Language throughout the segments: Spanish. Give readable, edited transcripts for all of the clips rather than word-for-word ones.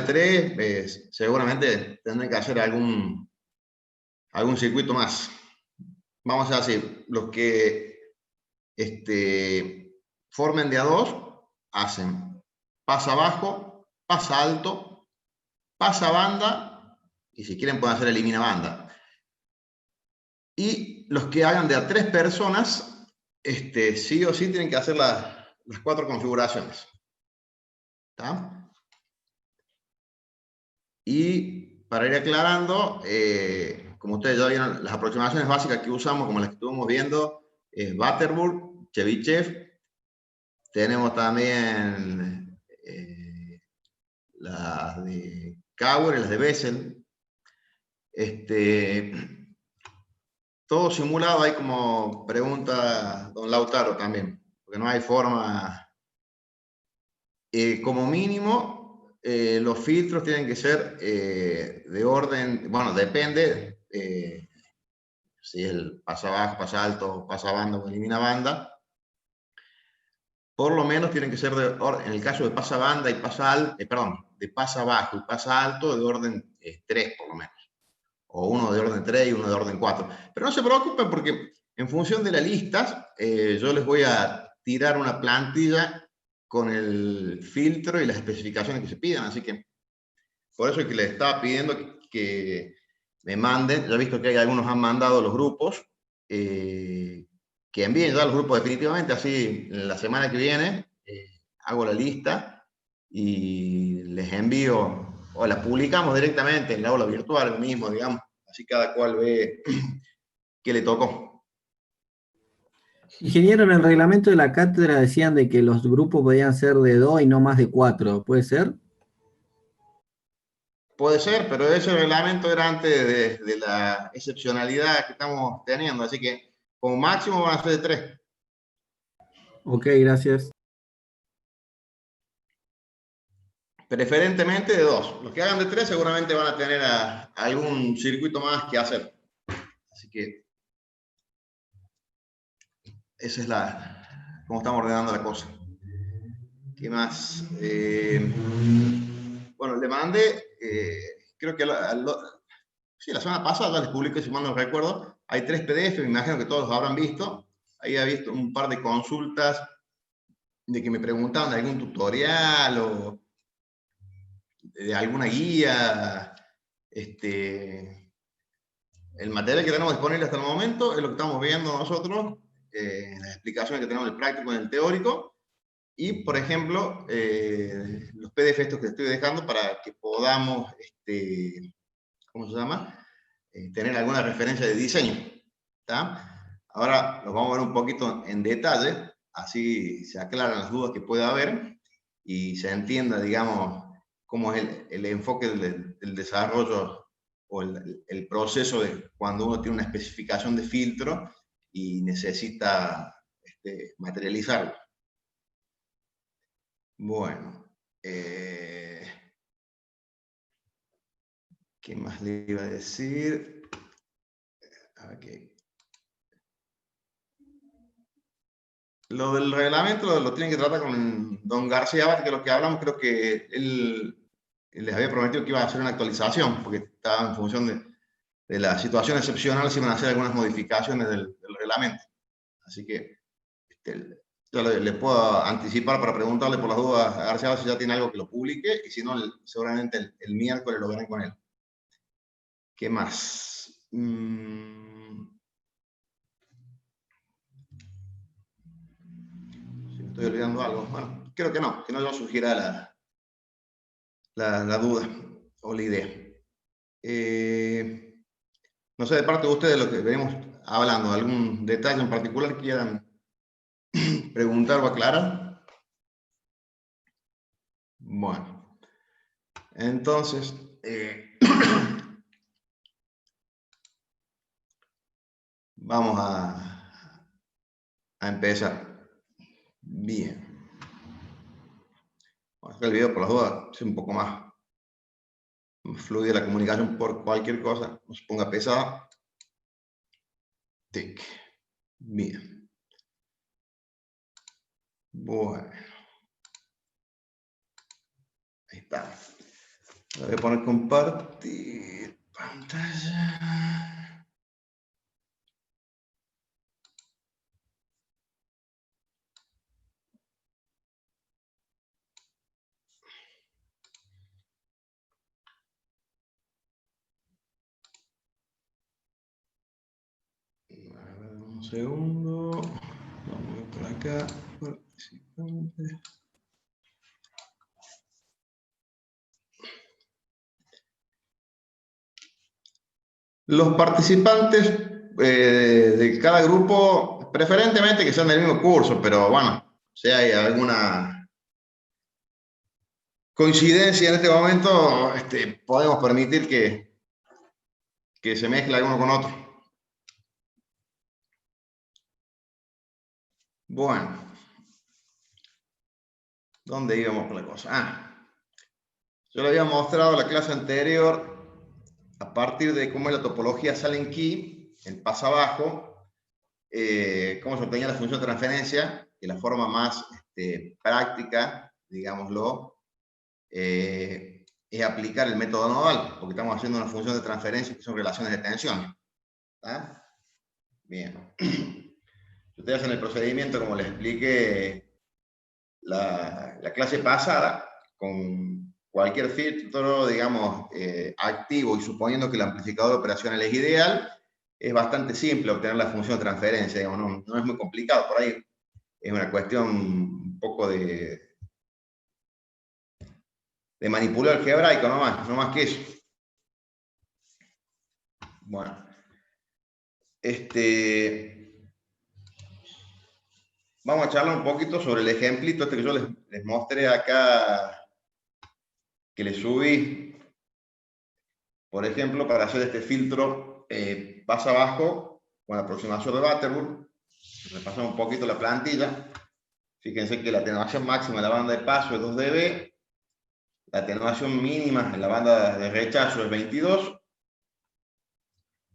de 3, seguramente tendrán que hacer algún circuito más. Vamos a hacer los que formen de a 2, hacen pasa bajo, pasa alto, pasa banda, y si quieren pueden hacer elimina banda. Y los que hagan de a 3 personas, sí o sí tienen que hacer las 4 configuraciones. ¿Está? Y para ir aclarando, como ustedes ya vieron, las aproximaciones básicas que usamos, como las que estuvimos viendo, es Butterworth, Chebyshev. Tenemos también las de Cauer y las de Bessel. Todo simulado, hay como pregunta don Lautaro también, porque no hay forma. Como mínimo, los filtros tienen que ser de orden, bueno, depende si el pasa bajo, pasa alto, pasa banda o elimina banda. Por lo menos tienen que ser en el caso de pasa banda y pasa alto, de pasa bajo y pasa alto, de orden 3 por lo menos. O uno de orden 3 y uno de orden 4. Pero no se preocupen porque en función de las listas, yo les voy a tirar una plantilla con el filtro y las especificaciones que se pidan. Así que por eso es que les estaba pidiendo que me manden. Ya he visto que hay algunos han mandado los grupos. Que envíen ya los grupos definitivamente. Así la semana que viene hago la lista y les envío, o la publicamos directamente en la aula virtual mismo, digamos. Así cada cual ve qué le tocó. Ingeniero, en el reglamento de la cátedra decían de que los grupos podían ser de 2 y no más de 4, ¿puede ser? Puede ser, pero ese reglamento era antes de la excepcionalidad que estamos teniendo, así que como máximo van a ser de 3. Ok, gracias. Preferentemente de 2. Los que hagan de 3 seguramente van a tener algún circuito más que hacer. Así que esa es cómo estamos ordenando la cosa. ¿Qué más? Bueno, le mandé, creo que sí, la semana pasada les publiqué, si mal no recuerdo, hay 3 PDF, me imagino que todos los habrán visto. Ahí he visto un par de consultas de que me preguntaban de algún tutorial o de alguna guía. El material que tenemos disponible hasta el momento es lo que estamos viendo nosotros, las explicaciones que tenemos del práctico y del teórico, y, por ejemplo, los PDF estos que estoy dejando para que podamos, ¿cómo se llama? Tener alguna referencia de diseño. ¿Está? Ahora los vamos a ver un poquito en detalle, así se aclaran las dudas que pueda haber y se entienda, digamos, cómo es el enfoque del desarrollo o el proceso de cuando uno tiene una especificación de filtro y necesita materializarlo. Bueno, ¿qué más le iba a decir? Okay. Lo del reglamento lo tienen que tratar con don García Abad, que es lo que hablamos, creo que él les había prometido que iba a hacer una actualización, porque estaba en función de la situación excepcional, se iban a hacer algunas modificaciones del reglamento. Así que yo le puedo anticipar para preguntarle por las dudas a García Abad si ya tiene algo que lo publique, y si no, seguramente el miércoles lo verán con él. ¿Qué más? Estoy olvidando algo. Bueno, creo que no yo sugiera la duda o la idea. No sé, de parte de ustedes, lo que venimos hablando, algún detalle en particular que quieran preguntar o aclarar. Bueno, entonces, vamos a empezar. Bien. Vamos a hacer el video por las dudas, es un poco más fluida la comunicación por cualquier cosa, no se ponga pesada. Tic. Bien. Bueno. Ahí está. Voy a poner compartir pantalla. A ver, un segundo. Vamos por acá. Participantes. Los participantes de cada grupo, preferentemente que sean del mismo curso, pero bueno, si hay alguna coincidencia en este momento, podemos permitir que se mezcle uno con otro. Bueno, ¿dónde íbamos con la cosa? Yo le había mostrado la clase anterior a partir de cómo es la topología Silent Key, el paso abajo, cómo se obtenía la función de transferencia, que la forma más práctica, digámoslo, es aplicar el método nodal, porque estamos haciendo una función de transferencia que son relaciones de tensión. ¿Está? Bien. Ustedes hacen el procedimiento como les expliqué la clase pasada, con cualquier filtro, digamos, activo y suponiendo que el amplificador operacional es ideal, es bastante simple obtener la función de transferencia, digamos, no es muy complicado, por ahí es una cuestión un poco de manipular algebraico, no más que eso. Bueno, vamos a charlar un poquito sobre el ejemplito que yo les mostré acá, que les subí, por ejemplo, para hacer este filtro paso abajo con la aproximación de Butterworth. Repasamos un poquito la plantilla. Fíjense que la atenuación máxima en la banda de paso es 2 dB, la atenuación mínima en la banda de rechazo es 22.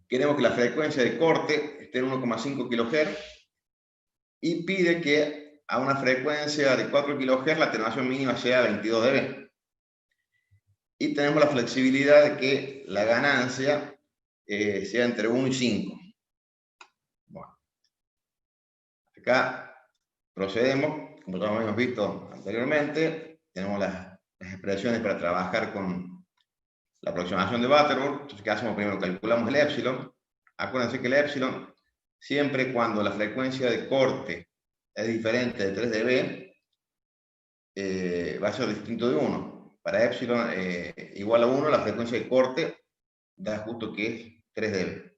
Queremos que la frecuencia de corte esté en 1,5 kHz y pide que a una frecuencia de 4 kHz la atenuación mínima sea 22 dB. Y tenemos la flexibilidad de que la ganancia sea entre 1 y 5. Bueno, acá procedemos, como ya hemos visto anteriormente, tenemos las expresiones para trabajar con la aproximación de Butterworth. Entonces, ¿qué hacemos? Primero calculamos el epsilon. Acuérdense que el epsilon, siempre cuando la frecuencia de corte es diferente de 3 dB, va a ser distinto de 1. Para epsilon igual a 1, la frecuencia de corte da justo que es 3 dB.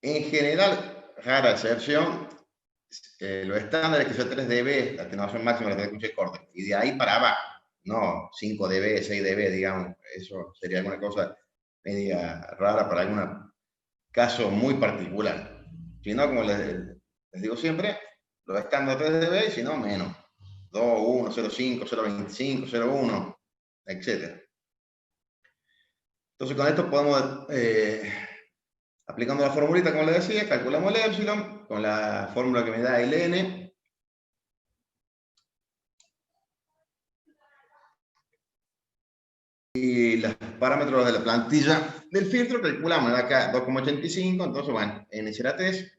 En general, rara excepción, lo estándar es que sea 3 dB, la atenuación máxima de la frecuencia de corte, y de ahí para abajo, no 5 dB, 6 dB, digamos, eso sería alguna cosa media rara para algún caso muy particular. Si no, como les digo siempre, lo estándar 3 dB, y si no, menos. 2, 1, 0,5, 0,25, 0,1, etc. Entonces, con esto podemos, aplicando la formulita, como les decía, calculamos el epsilon con la fórmula que me da el n. Y los parámetros de la plantilla del filtro calculamos, me da acá 2,85, entonces bueno, n será 3.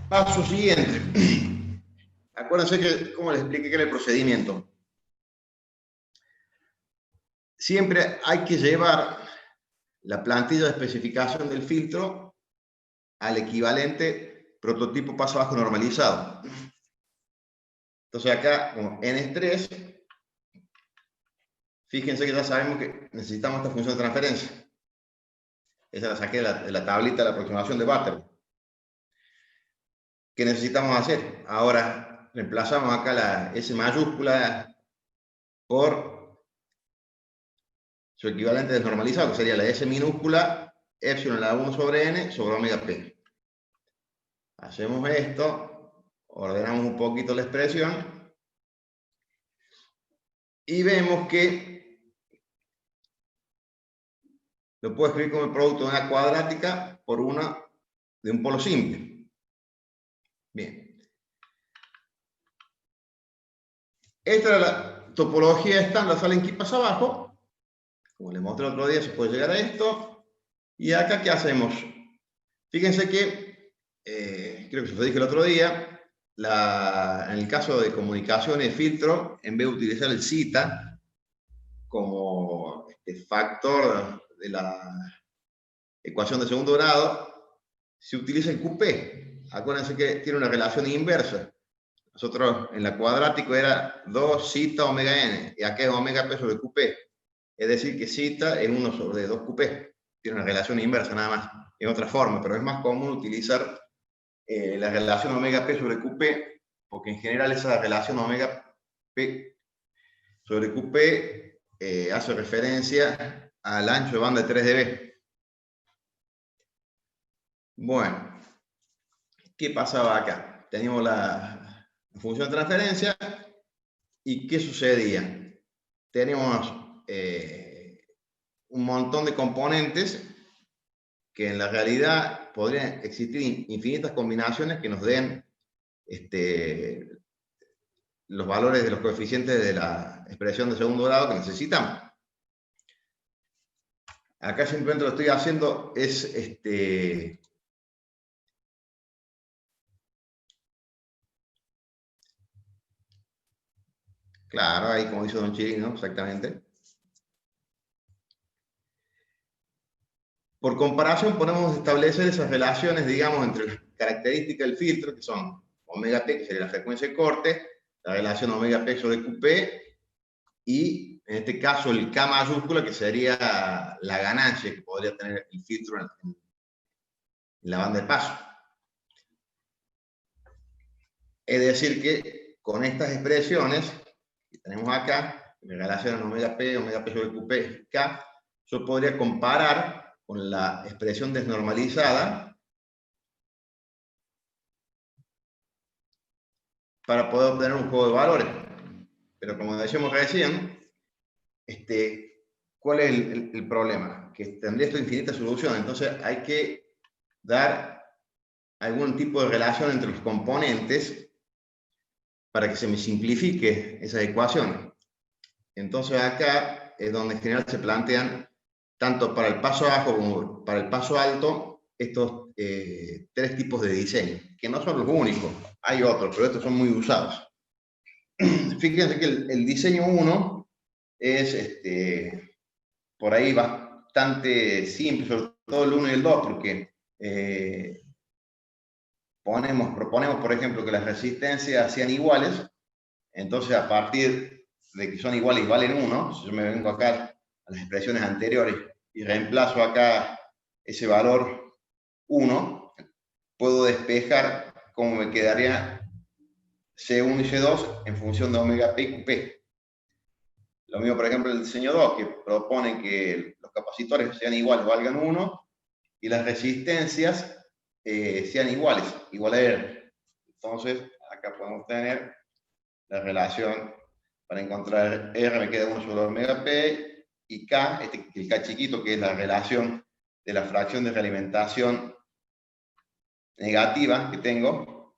Paso siguiente. Acuérdense que, como les expliqué que era el procedimiento, siempre hay que llevar la plantilla de especificación del filtro al equivalente prototipo paso abajo normalizado. Entonces acá, como n es 3, fíjense que ya sabemos que necesitamos esta función de transferencia. Esa la saqué de la tablita de la aproximación de Butterworth. ¿Qué necesitamos hacer? Ahora reemplazamos acá la S mayúscula por su equivalente desnormalizado, que sería la S minúscula, epsilon a la 1 sobre n sobre omega p. Hacemos esto, ordenamos un poquito la expresión y vemos que lo puedo escribir como el producto de una cuadrática por una de un polo simple. Bien. Esta es la topología estándar Sallen Key pasa abajo. Como les mostré el otro día, se puede llegar a esto. Y acá, ¿qué hacemos? Fíjense que, creo que se lo dije el otro día, en el caso de comunicación y filtro, en vez de utilizar el zeta como factor de la ecuación de segundo grado, se utiliza el QP. Acuérdense que tiene una relación inversa. Nosotros en la cuadrático era 2 zeta omega n, y acá es omega p sobre QP. Es decir, que zeta es 1 sobre 2 QP. Tiene una relación inversa nada más, en otra forma, pero es más común utilizar la relación omega p sobre QP, porque en general esa relación omega p sobre QP hace referencia al ancho de banda de 3 dB. Bueno, ¿qué pasaba acá? Teníamos la función de transferencia, ¿y qué sucedía? Teníamos un montón de componentes que en la realidad podrían existir infinitas combinaciones que nos den los valores de los coeficientes de la expresión de segundo grado que necesitamos. Acá simplemente lo estoy haciendo es claro, ahí como dice Don Chirino, exactamente. Por comparación, podemos establecer esas relaciones, digamos, entre las características del filtro, que son omega t, que sería la frecuencia de corte, la relación omega p sobre QP, y en este caso el K mayúscula, que sería la ganancia que podría tener el filtro en la banda de paso. Es decir que con estas expresiones que tenemos acá, la relación omega p sobre QP, K, yo podría comparar con la expresión desnormalizada para poder obtener un juego de valores. Pero como decíamos recién, ¿cuál es el problema? Que tendría esto infinitas soluciones, entonces hay que dar algún tipo de relación entre los componentes para que se me simplifique esa ecuación. Entonces acá es donde en general se plantean, tanto para el paso bajo como para el paso alto, estos 3 tipos de diseño, que no son los únicos, hay otros, pero estos son muy usados. Fíjense que el diseño 1 es por ahí bastante simple, sobre todo el 1 y el 2, porque proponemos, por ejemplo, que las resistencias sean iguales. Entonces, a partir de que son iguales y valen 1, si yo me vengo acá a las expresiones anteriores y reemplazo acá ese valor 1, puedo despejar cómo me quedaría C1 y C2 en función de omega p y QP. Lo mismo, por ejemplo, el diseño 2, que propone que los capacitores sean iguales, valgan 1, y las resistencias sean iguales, igual a R. Entonces, acá podemos tener la relación para encontrar R, me queda 1 sobre omega P, y K, el K chiquito, que es la relación de la fracción de realimentación negativa que tengo.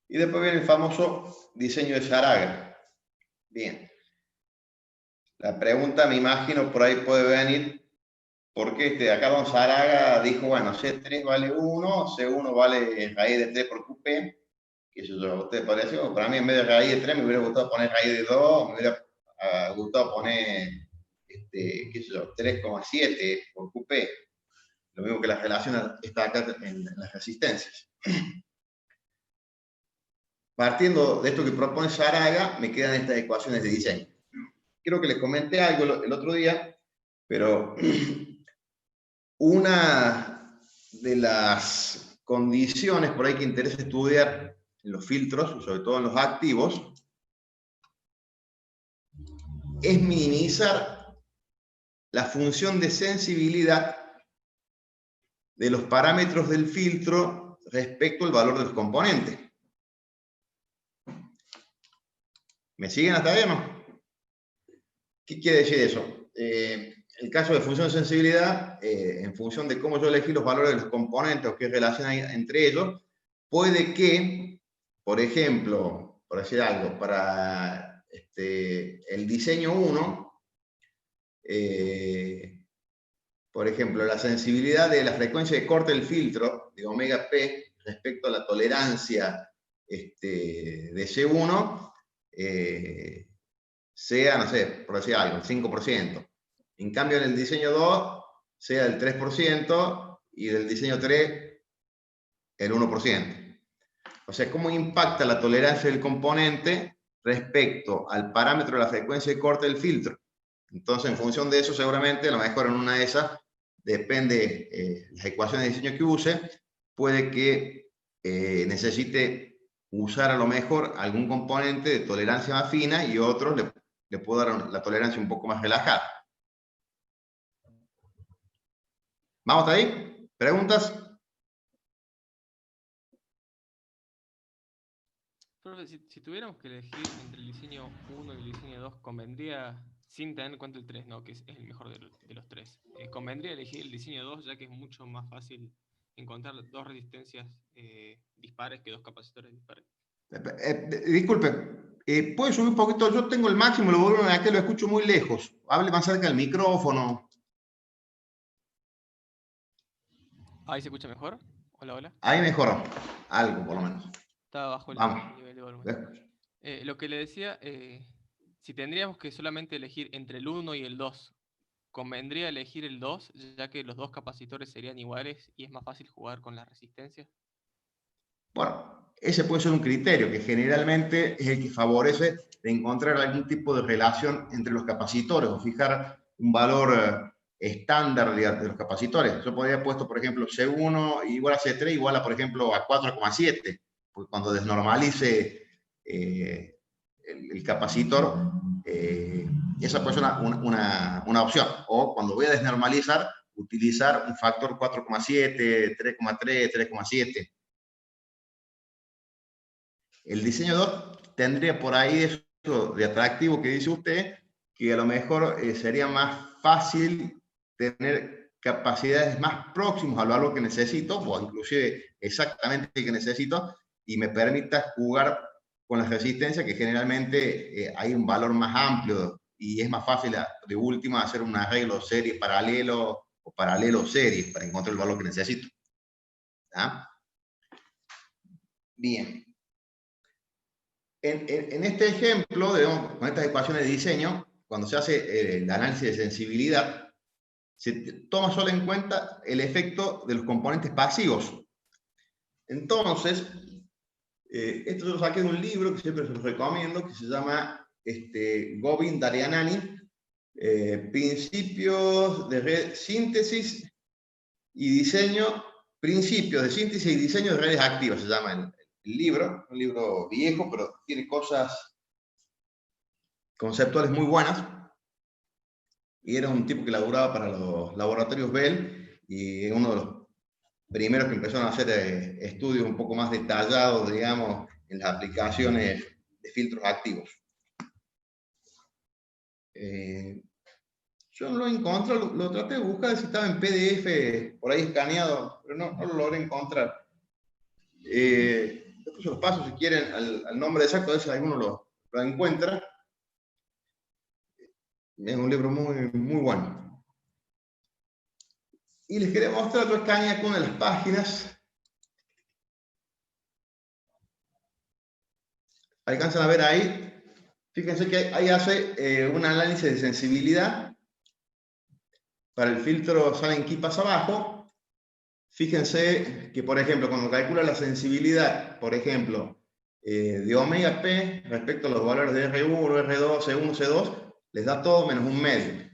Y después viene el famoso diseño de Zaraga. Bien. La pregunta, me imagino, por ahí puede venir, ¿por qué acá Don Zaraga dijo, bueno, C3 vale 1, C1 vale raíz de 3 por QP? Que eso a usted parece, para mí en vez de raíz de 3 me hubiera gustado poner raíz de 2, me hubiera gustado poner, qué sé yo, 3,7 por QP. Lo mismo que la relación está acá en las resistencias. Partiendo de esto que propone Zaraga, me quedan estas ecuaciones de diseño. Creo que les comenté algo el otro día, pero una de las condiciones por ahí que interesa estudiar en los filtros, sobre todo en los activos, es minimizar la función de sensibilidad de los parámetros del filtro respecto al valor del componente. ¿Me siguen hasta ahí o no? ¿Qué quiere decir eso? El caso de función de sensibilidad, en función de cómo yo elegí los valores de los componentes o qué relación hay entre ellos, puede que, por ejemplo, por decir algo, para el diseño 1, por ejemplo, la sensibilidad de la frecuencia de corte del filtro de omega P respecto a la tolerancia de C1 sea, no sé, por decir algo, el 5%. En cambio, en el diseño 2 sea el 3% y del diseño 3 el 1%. O sea, ¿cómo impacta la tolerancia del componente respecto al parámetro de la frecuencia de corte del filtro? Entonces, en función de eso, seguramente, a lo mejor en una de esas, depende las ecuaciones de diseño que use, puede que necesite usar a lo mejor algún componente de tolerancia más fina y otros le puedo dar la tolerancia un poco más relajada. ¿Vamos hasta ahí? ¿Preguntas? Profe, si tuviéramos que elegir entre el diseño 1 y el diseño 2, convendría, sin tener en cuenta el 3, ¿no? Que es el mejor de los tres, convendría elegir el diseño 2, ya que es mucho más fácil encontrar dos resistencias dispares que dos capacitores dispares. Disculpe, ¿puede subir un poquito? Yo tengo el máximo, lo volumen aquí, lo escucho muy lejos. Hable más cerca del micrófono. ¿Ahí se escucha mejor? Hola, hola. Ahí mejoró. Algo, por lo menos. Estaba bajo el Vamos. nivel de volumen. Lo que le decía, si tendríamos que solamente elegir entre el 1 y el 2, ¿convendría elegir el 2, ya que los dos capacitores serían iguales y es más fácil jugar con las resistencias? Bueno, ese puede ser un criterio que generalmente es el que favorece de encontrar algún tipo de relación entre los capacitores o fijar un valor estándar de los capacitores. Yo podría haber puesto, por ejemplo, C1 igual a C3 igual a, por ejemplo, a 4,7, porque cuando desnormalice el capacitor, esa puede ser una opción. O cuando voy a desnormalizar, utilizar un factor 4,7, 3,3, 3,7. El diseño 2 tendría por ahí eso de atractivo que dice usted, que a lo mejor sería más fácil tener capacidades más próximas al valor que necesito, o inclusive exactamente el que necesito, y me permita jugar con las resistencias, que generalmente hay un valor más amplio y es más fácil de última hacer un arreglo serie paralelo o paralelo serie para encontrar el valor que necesito. ¿Ah? Bien. En este ejemplo, digamos, con estas ecuaciones de diseño, cuando se hace el análisis de sensibilidad, se toma solo en cuenta el efecto de los componentes pasivos. Entonces, esto yo lo saqué de un libro que siempre se los recomiendo, que se llama Govind Daryanani, Principios de red, síntesis y diseño, principios de síntesis y diseño de redes activas, se llama el libro, un libro viejo, pero tiene cosas conceptuales muy buenas, y era un tipo que laburaba para los laboratorios Bell, y uno de los primeros que empezaron a hacer estudios un poco más detallados, digamos, en las aplicaciones de filtros activos. Yo no lo encontré, lo traté de buscar si estaba en PDF, por ahí escaneado, pero no lo logré encontrar. Después los paso, si quieren, al nombre exacto, a veces alguno lo encuentra. Es un libro muy, muy bueno. Y les quería mostrar, yo escaneé con una de las páginas. Alcanzan a ver ahí. Fíjense que ahí hace un análisis de sensibilidad para el filtro Silent Key pasa abajo. Fíjense que, por ejemplo, cuando calcula la sensibilidad, por ejemplo, de omega P respecto a los valores de R1, R2, C1, C2, les da todo menos un medio.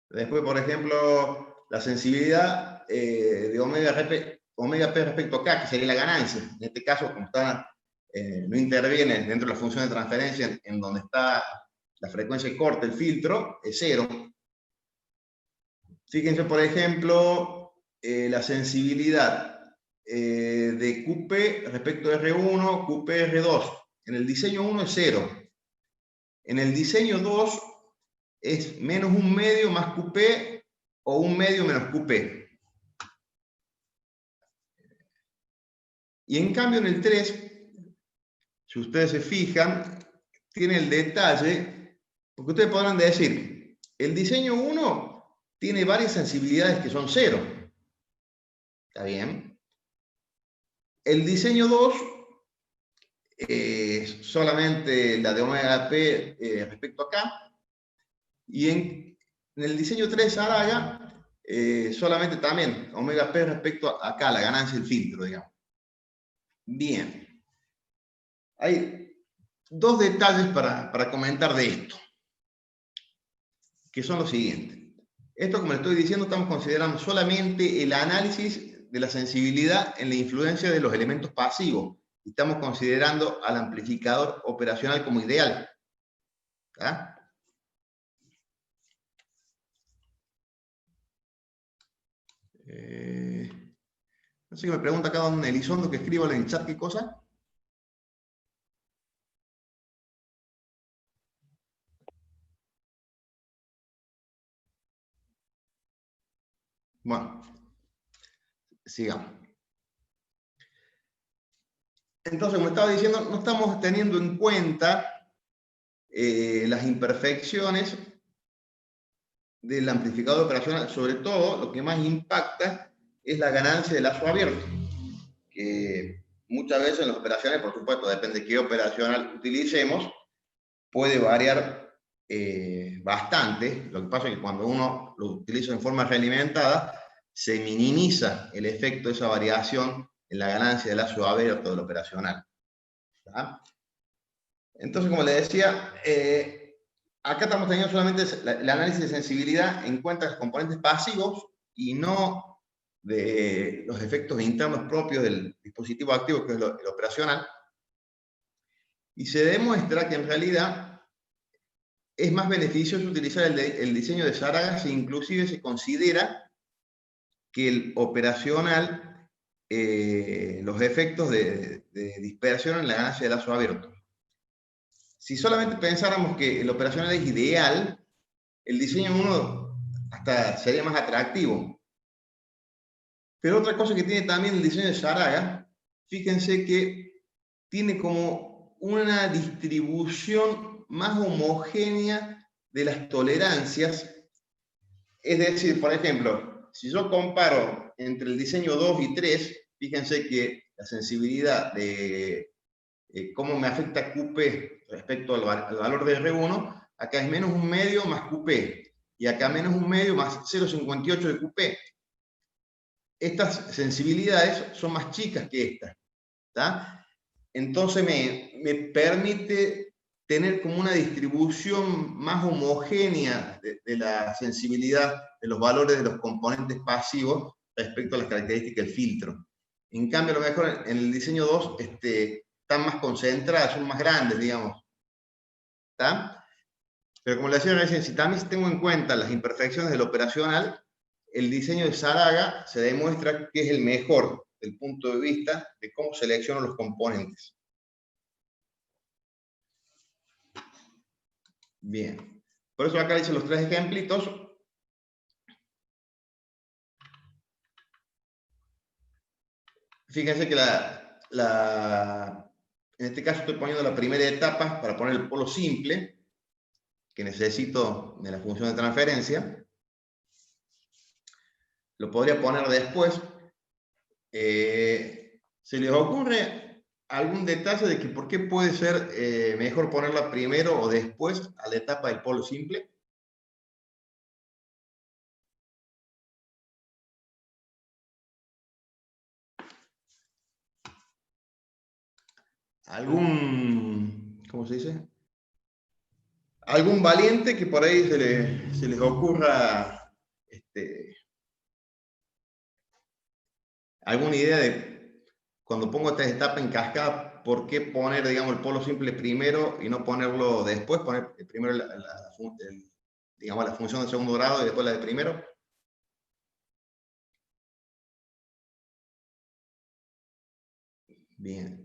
Después, por ejemplo, la sensibilidad de omega P respecto a K, que sería la ganancia. En este caso, como no interviene dentro de la función de transferencia en donde está la frecuencia de corte, el filtro, es 0. Fíjense, por ejemplo, la sensibilidad de QP respecto a R1, QP, R2. En el diseño 1 es 0. En el diseño 2 es menos un medio más QP o un medio menos QP. Y en cambio en el 3, si ustedes se fijan, tiene el detalle, porque ustedes podrán decir, el diseño 1 tiene varias sensibilidades que son 0. ¿Está bien? El diseño 2 solamente la de omega P respecto a acá. Y en el diseño 3 Saraga, solamente también omega P respecto a acá, la ganancia del filtro, digamos. Bien. Hay dos detalles para comentar de esto, que son los siguientes. Esto, como les estoy diciendo, estamos considerando solamente el análisis de la sensibilidad en la influencia de los elementos pasivos. Estamos considerando al amplificador operacional como ideal. ¿Ah? No sé qué me pregunta acá don Elizondo, que escriba en el chat qué cosa. Bueno, sigamos. Entonces, como estaba diciendo, no estamos teniendo en cuenta las imperfecciones del amplificador operacional. Sobre todo, lo que más impacta es la ganancia de lazo abierto, que muchas veces en las operaciones, por supuesto, depende de qué operacional utilicemos, puede variar bastante. Lo que pasa es que cuando uno lo utiliza en forma realimentada, se minimiza el efecto de esa variación en la ganancia del lazo abierto del operacional. ¿Tá? Entonces, como les decía, acá estamos teniendo solamente el análisis de sensibilidad en cuenta de los componentes pasivos y no de los efectos internos propios del dispositivo activo, que es el operacional. Y se demuestra que en realidad es más beneficioso utilizar el diseño de Saraga si inclusive se considera que el operacional, los efectos de dispersión en la ganancia de lazo abierto. Si solamente pensáramos que el operacional es ideal, el diseño 1 hasta sería más atractivo. Pero otra cosa que tiene también el diseño de Saraga, fíjense que tiene como una distribución más homogénea de las tolerancias. Es decir, por ejemplo, si yo comparo entre el diseño 2 y 3, fíjense que la sensibilidad de cómo me afecta QP respecto al valor de R1, acá es menos un medio más QP, y acá menos un medio más 0,58 de QP. Estas sensibilidades son más chicas que estas, ¿tá? Entonces me permite tener como una distribución más homogénea de la sensibilidad de los valores de los componentes pasivos respecto a las características del filtro. En cambio, a lo mejor en el diseño 2 están más concentradas, son más grandes, digamos. ¿Tá? Pero como le decía recién, si también tengo en cuenta las imperfecciones del operacional, el diseño de Saraga se demuestra que es el mejor desde el punto de vista de cómo selecciono los componentes. Bien. Por eso acá hice los tres ejemplitos. Fíjense que en este caso estoy poniendo la primera etapa para poner el polo simple, que necesito de la función de transferencia. Lo podría poner después. ¿Se les ocurre algún detalle de que por qué puede ser mejor ponerla primero o después a la etapa del polo simple? ¿Cómo se dice? Algún valiente que por ahí se les ocurra alguna idea de cuando pongo esta etapa en cascada, por qué poner, digamos, el polo simple primero y no ponerlo después, poner primero digamos, la función de segundo grado y después la de primero. Bien.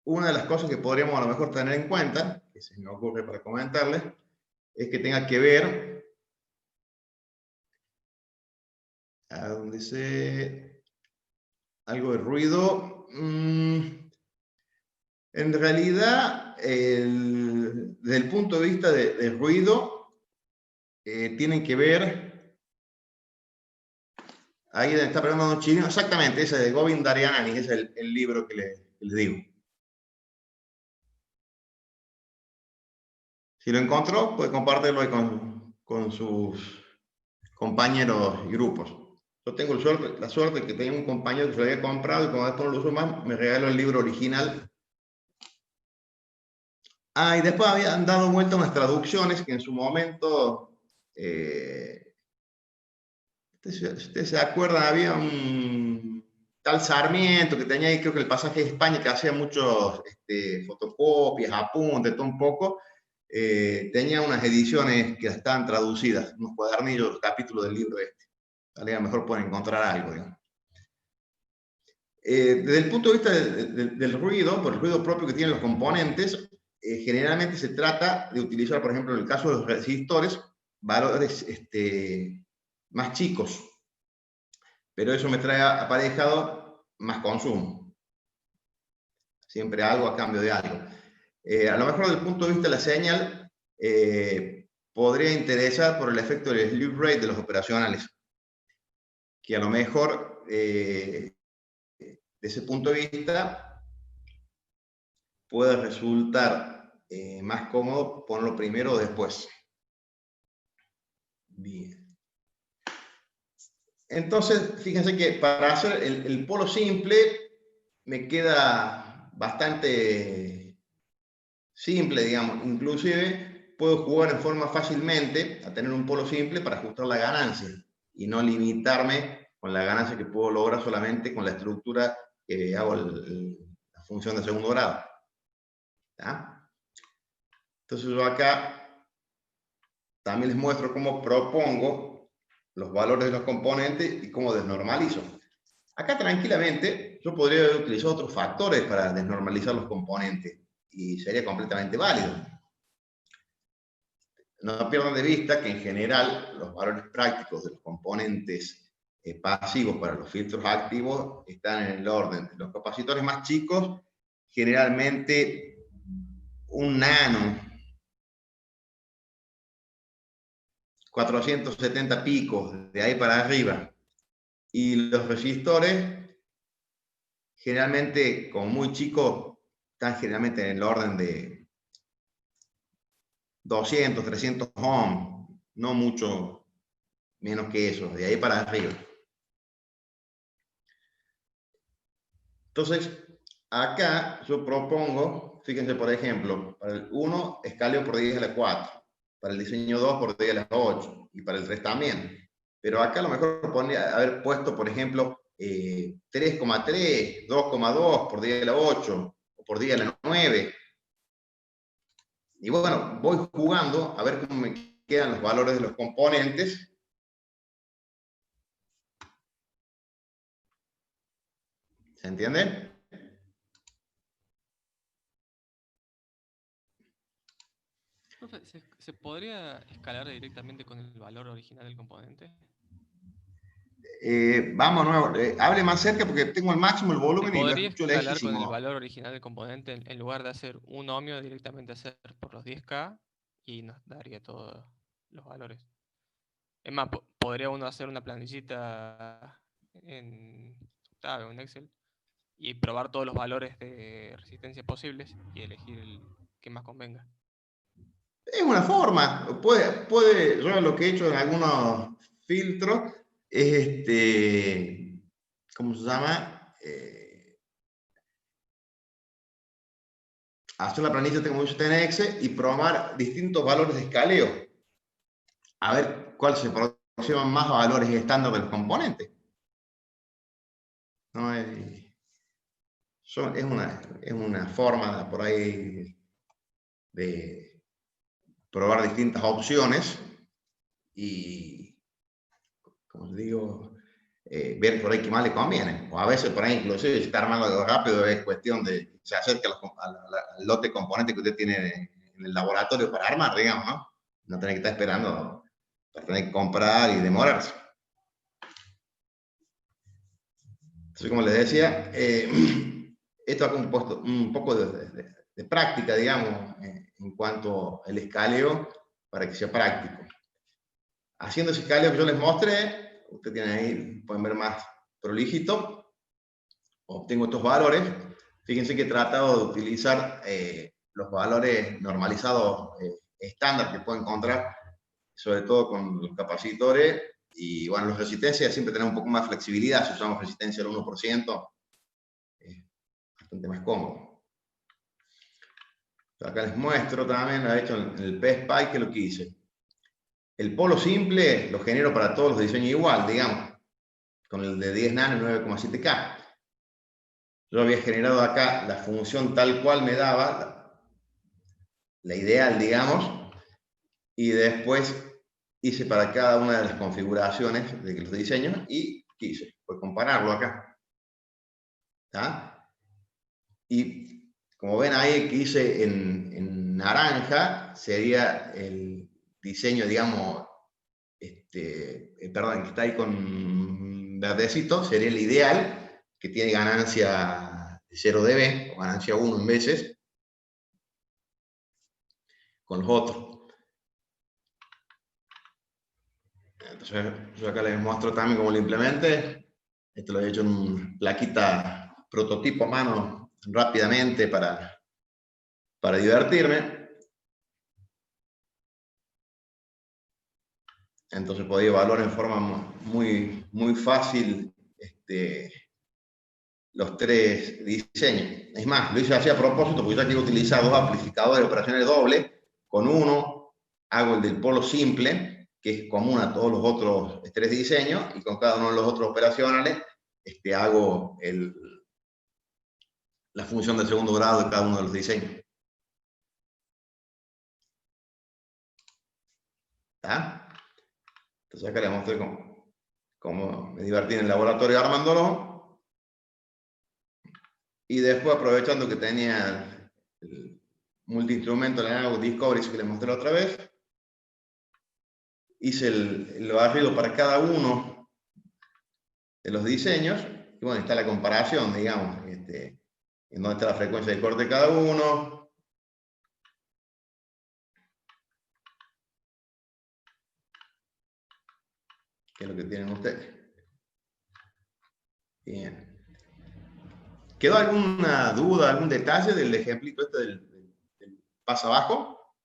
Una de las cosas que podríamos a lo mejor tener en cuenta, que se me ocurre para comentarles es que tenga que ver, a donde dice algo de ruido. En realidad, desde el punto de vista de ruido, tienen que ver, ahí está preguntando chino, exactamente, ese de Govind Daryanani, es el libro que les digo. Si lo encontró, puede compartirlo ahí con sus compañeros y grupos. Yo tengo la suerte de que tenía un compañero que se lo había comprado y como después no lo uso más, me regaló el libro original. Y después habían dado vuelta unas traducciones que en su momento, ustedes se acuerdan, había un tal Sarmiento que tenía ahí, creo que el pasaje de España, que hacía muchos fotocopias, apuntes, todo un poco. Tenía unas ediciones que estaban traducidas, unos cuadernillos, capítulos del libro este. A lo mejor pueden encontrar algo, digamos. Desde el punto de vista del ruido, por el ruido propio que tienen los componentes, generalmente se trata de utilizar, por ejemplo, en el caso de los resistores, valores más chicos, pero eso me trae aparejado más consumo. Siempre algo a cambio de algo. A lo mejor desde el punto de vista de la señal, podría interesar por el efecto del slew rate de los operacionales, que a lo mejor, desde ese punto de vista, puede resultar más cómodo ponerlo primero o después. Bien. Entonces, fíjense que para hacer el polo simple me queda bastante simple, digamos. Inclusive puedo jugar en forma fácilmente a tener un polo simple para ajustar la ganancia y no limitarme con la ganancia que puedo lograr solamente con la estructura que hago la función de segundo grado. ¿Tá? Entonces yo acá también les muestro cómo propongo los valores de los componentes y cómo desnormalizo. Acá tranquilamente yo podría utilizar otros factores para desnormalizar los componentes y sería completamente válido. No pierdan de vista que en general los valores prácticos de los componentes pasivos para los filtros activos están en el orden. Los capacitores más chicos, generalmente 1 nano, 470 picos, de ahí para arriba. Y los resistores, generalmente, como muy chicos, están generalmente en el orden de 200, 300 ohms, no mucho menos que eso, de ahí para arriba. Entonces, acá yo propongo, fíjense por ejemplo, para el 1 escaleo por 10 a la 4, para el diseño 2 por 10 a la 8 y para el 3 también. Pero acá a lo mejor podría haber puesto, por ejemplo, 3,3, 2,2 por 10 a la 8 o por 10 a la 9. Y bueno, voy jugando a ver cómo me quedan los valores de los componentes. ¿Se entiende? ¿Se podría escalar directamente con el valor original del componente? Vamos nuevo, hable más cerca porque tengo el máximo el volumen y lo ¿Podría escucho escalar con el lejísimo. valor original del componente en lugar de hacer un ohmio directamente hacer por los 10K y nos daría todos los valores? Es más, podría uno hacer una planillita en Tab o en Excel y probar todos los valores de resistencia posibles y elegir el que más convenga. Es una forma, yo lo que he hecho en algunos filtros, ¿cómo se llama? Hacer la planilla como usted en Excel y probar distintos valores de escaleo. A ver cuál se aproximan más a valores estándar del componente. ¿No? Es una forma por ahí de probar distintas opciones y, como les digo, ver por ahí qué más le conviene. O a veces por ahí inclusive si está armando algo rápido es cuestión de se acerca al lote de componentes que usted tiene en el laboratorio para armar, digamos, ¿no? No tener que estar esperando para tener que comprar y demorarse. Entonces, como les decía, esto ha compuesto un poco de práctica, digamos, en cuanto al escaleo, para que sea práctico. Haciendo ese escaleo que yo les mostré, ustedes tienen ahí, pueden ver más prolijito, obtengo estos valores. Fíjense que he tratado de utilizar los valores normalizados estándar que puedo encontrar, sobre todo con los capacitores. Y bueno, las resistencias siempre tienen un poco más flexibilidad. Si usamos resistencia del 1%, es bastante más cómodo. Acá les muestro también, lo he hecho en el PSPI, que es lo que hice. El polo simple lo genero para todos los diseños igual, digamos, con el de 10 nano y 9,7K. Yo había generado acá la función tal cual me daba, la ideal, digamos, y después hice para cada una de las configuraciones de los diseños y ¿qué hice? Pues compararlo acá. ¿Tá? Y como ven ahí que hice en naranja, sería el diseño, digamos, perdón, que está ahí con verdecito, sería el ideal, que tiene ganancia de 0 dB, o ganancia 1 en veces, con los otros. Entonces, yo acá les muestro también cómo lo implementé. Esto lo he hecho en una plaquita prototipo a mano rápidamente para divertirme. Entonces podía evaluar en forma muy fácil los tres diseños. Es más, lo hice así a propósito porque ya quiero utilizar dos amplificadores de operaciones dobles. Con uno hago el del polo simple, que es común a todos los otros tres diseños, y con cada uno de los otros operacionales hago la función de segundo grado de cada uno de los diseños. ¿Está? Entonces acá les mostré cómo me divertí en el laboratorio armándolo. Y después, aprovechando que tenía el multiinstrumento, el Analog Discovery que les mostré la otra vez, hice el barrido para cada uno de los diseños. Y bueno, está la comparación, digamos, en dónde está la frecuencia de corte de cada uno. ¿Qué es lo que tienen ustedes? Bien. ¿Quedó alguna duda, algún detalle del ejemplito del paso abajo?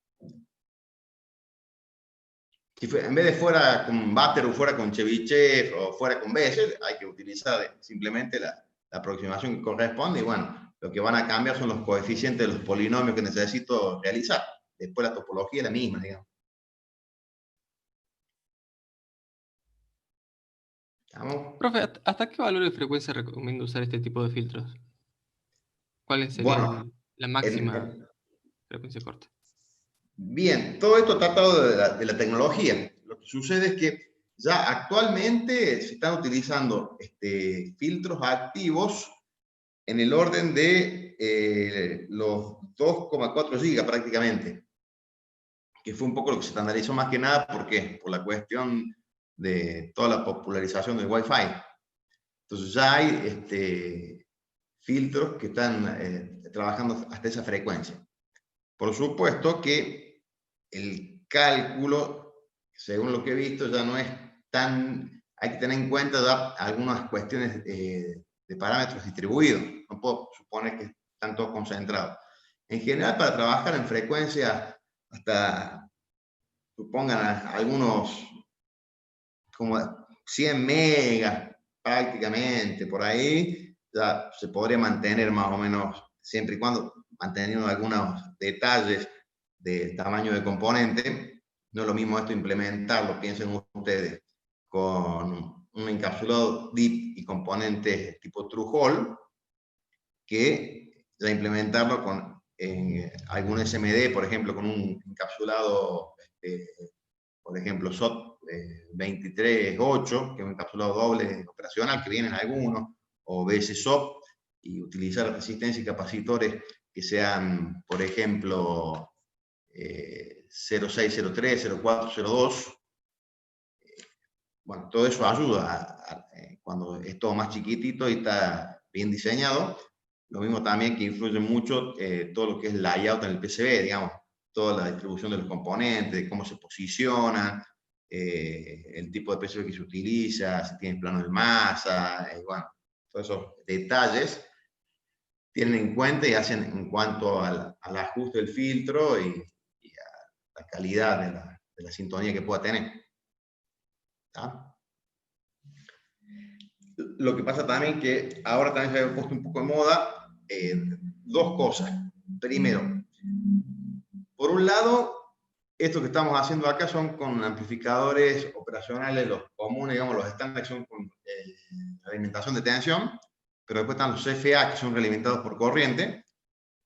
Si en vez de fuera con Batter o fuera con Chebyshev o fuera con Bessel, hay que utilizar simplemente la aproximación que corresponde y bueno, lo que van a cambiar son los coeficientes de los polinomios que necesito realizar. Después la topología es la misma, digamos. ¿Estamos? Profe, ¿hasta qué valor de frecuencia recomiendo usar este tipo de filtros? ¿Cuál sería Bueno, la máxima frecuencia corta? Bien, todo esto tratado de la tecnología. Lo que sucede es que ya actualmente se están utilizando filtros activos en el orden de los 2,4 gigas prácticamente, que fue un poco lo que se estandarizó más que nada, ¿por qué? Por la cuestión de toda la popularización del Wi-Fi. Entonces ya hay filtros que están trabajando hasta esa frecuencia. Por supuesto que el cálculo, según lo que he visto, ya no es tan... Hay que tener en cuenta ya algunas cuestiones de parámetros distribuidos. No puedo suponer que están todos concentrados. En general, para trabajar en frecuencia hasta, supongan, algunos como 100 megas prácticamente, por ahí, ya se podría mantener más o menos, siempre y cuando manteniendo algunos detalles del tamaño de componente. No es lo mismo esto implementarlo, piensen ustedes, con un encapsulado DIP y componentes tipo True Hall, que ya implementarlo con algún SMD, por ejemplo, con un encapsulado, por ejemplo, SOT 23.8, que es un encapsulado doble operacional, que vienen algunos, o BSSOP, y utilizar resistencia y capacitores que sean, por ejemplo, 0603, 0402. Bueno, todo eso ayuda cuando es todo más chiquitito y está bien diseñado. Lo mismo también que influye mucho todo lo que es layout en el PCB, digamos, toda la distribución de los componentes, cómo se posicionan, el tipo de PCB que se utiliza, si tienes planos de masa, bueno, todos esos detalles tienen en cuenta y hacen en cuanto al ajuste del filtro y a la calidad de la sintonía que pueda tener. ¿Tá? Lo que pasa también que ahora también se ha puesto un poco de moda dos cosas. Primero, por un lado, esto que estamos haciendo acá son con amplificadores operacionales, los comunes, digamos, los estándares son con alimentación de tensión, pero después están los CFA, que son realimentados por corriente,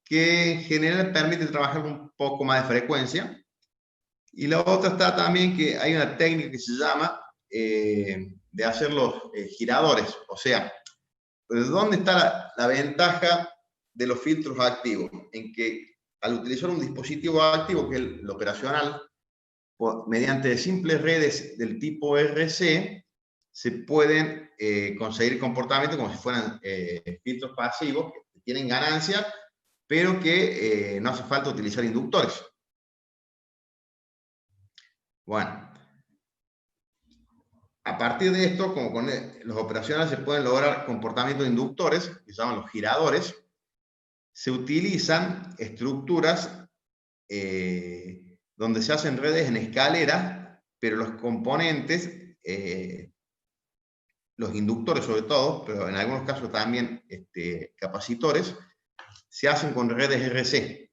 que en general permiten trabajar un poco más de frecuencia. Y la otra está también que hay una técnica que se llama de hacer los giradores. O sea, ¿dónde está la ventaja de los filtros activos? En que al utilizar un dispositivo activo, que es el operacional, mediante simples redes del tipo RC, se pueden conseguir comportamientos como si fueran filtros pasivos, que tienen ganancia, pero que no hace falta utilizar inductores. Bueno, a partir de esto, como con los operacionales se pueden lograr comportamientos inductores, que se llaman los giradores, se utilizan estructuras donde se hacen redes en escalera, pero los componentes, los inductores sobre todo, pero en algunos casos también capacitores, se hacen con redes RC.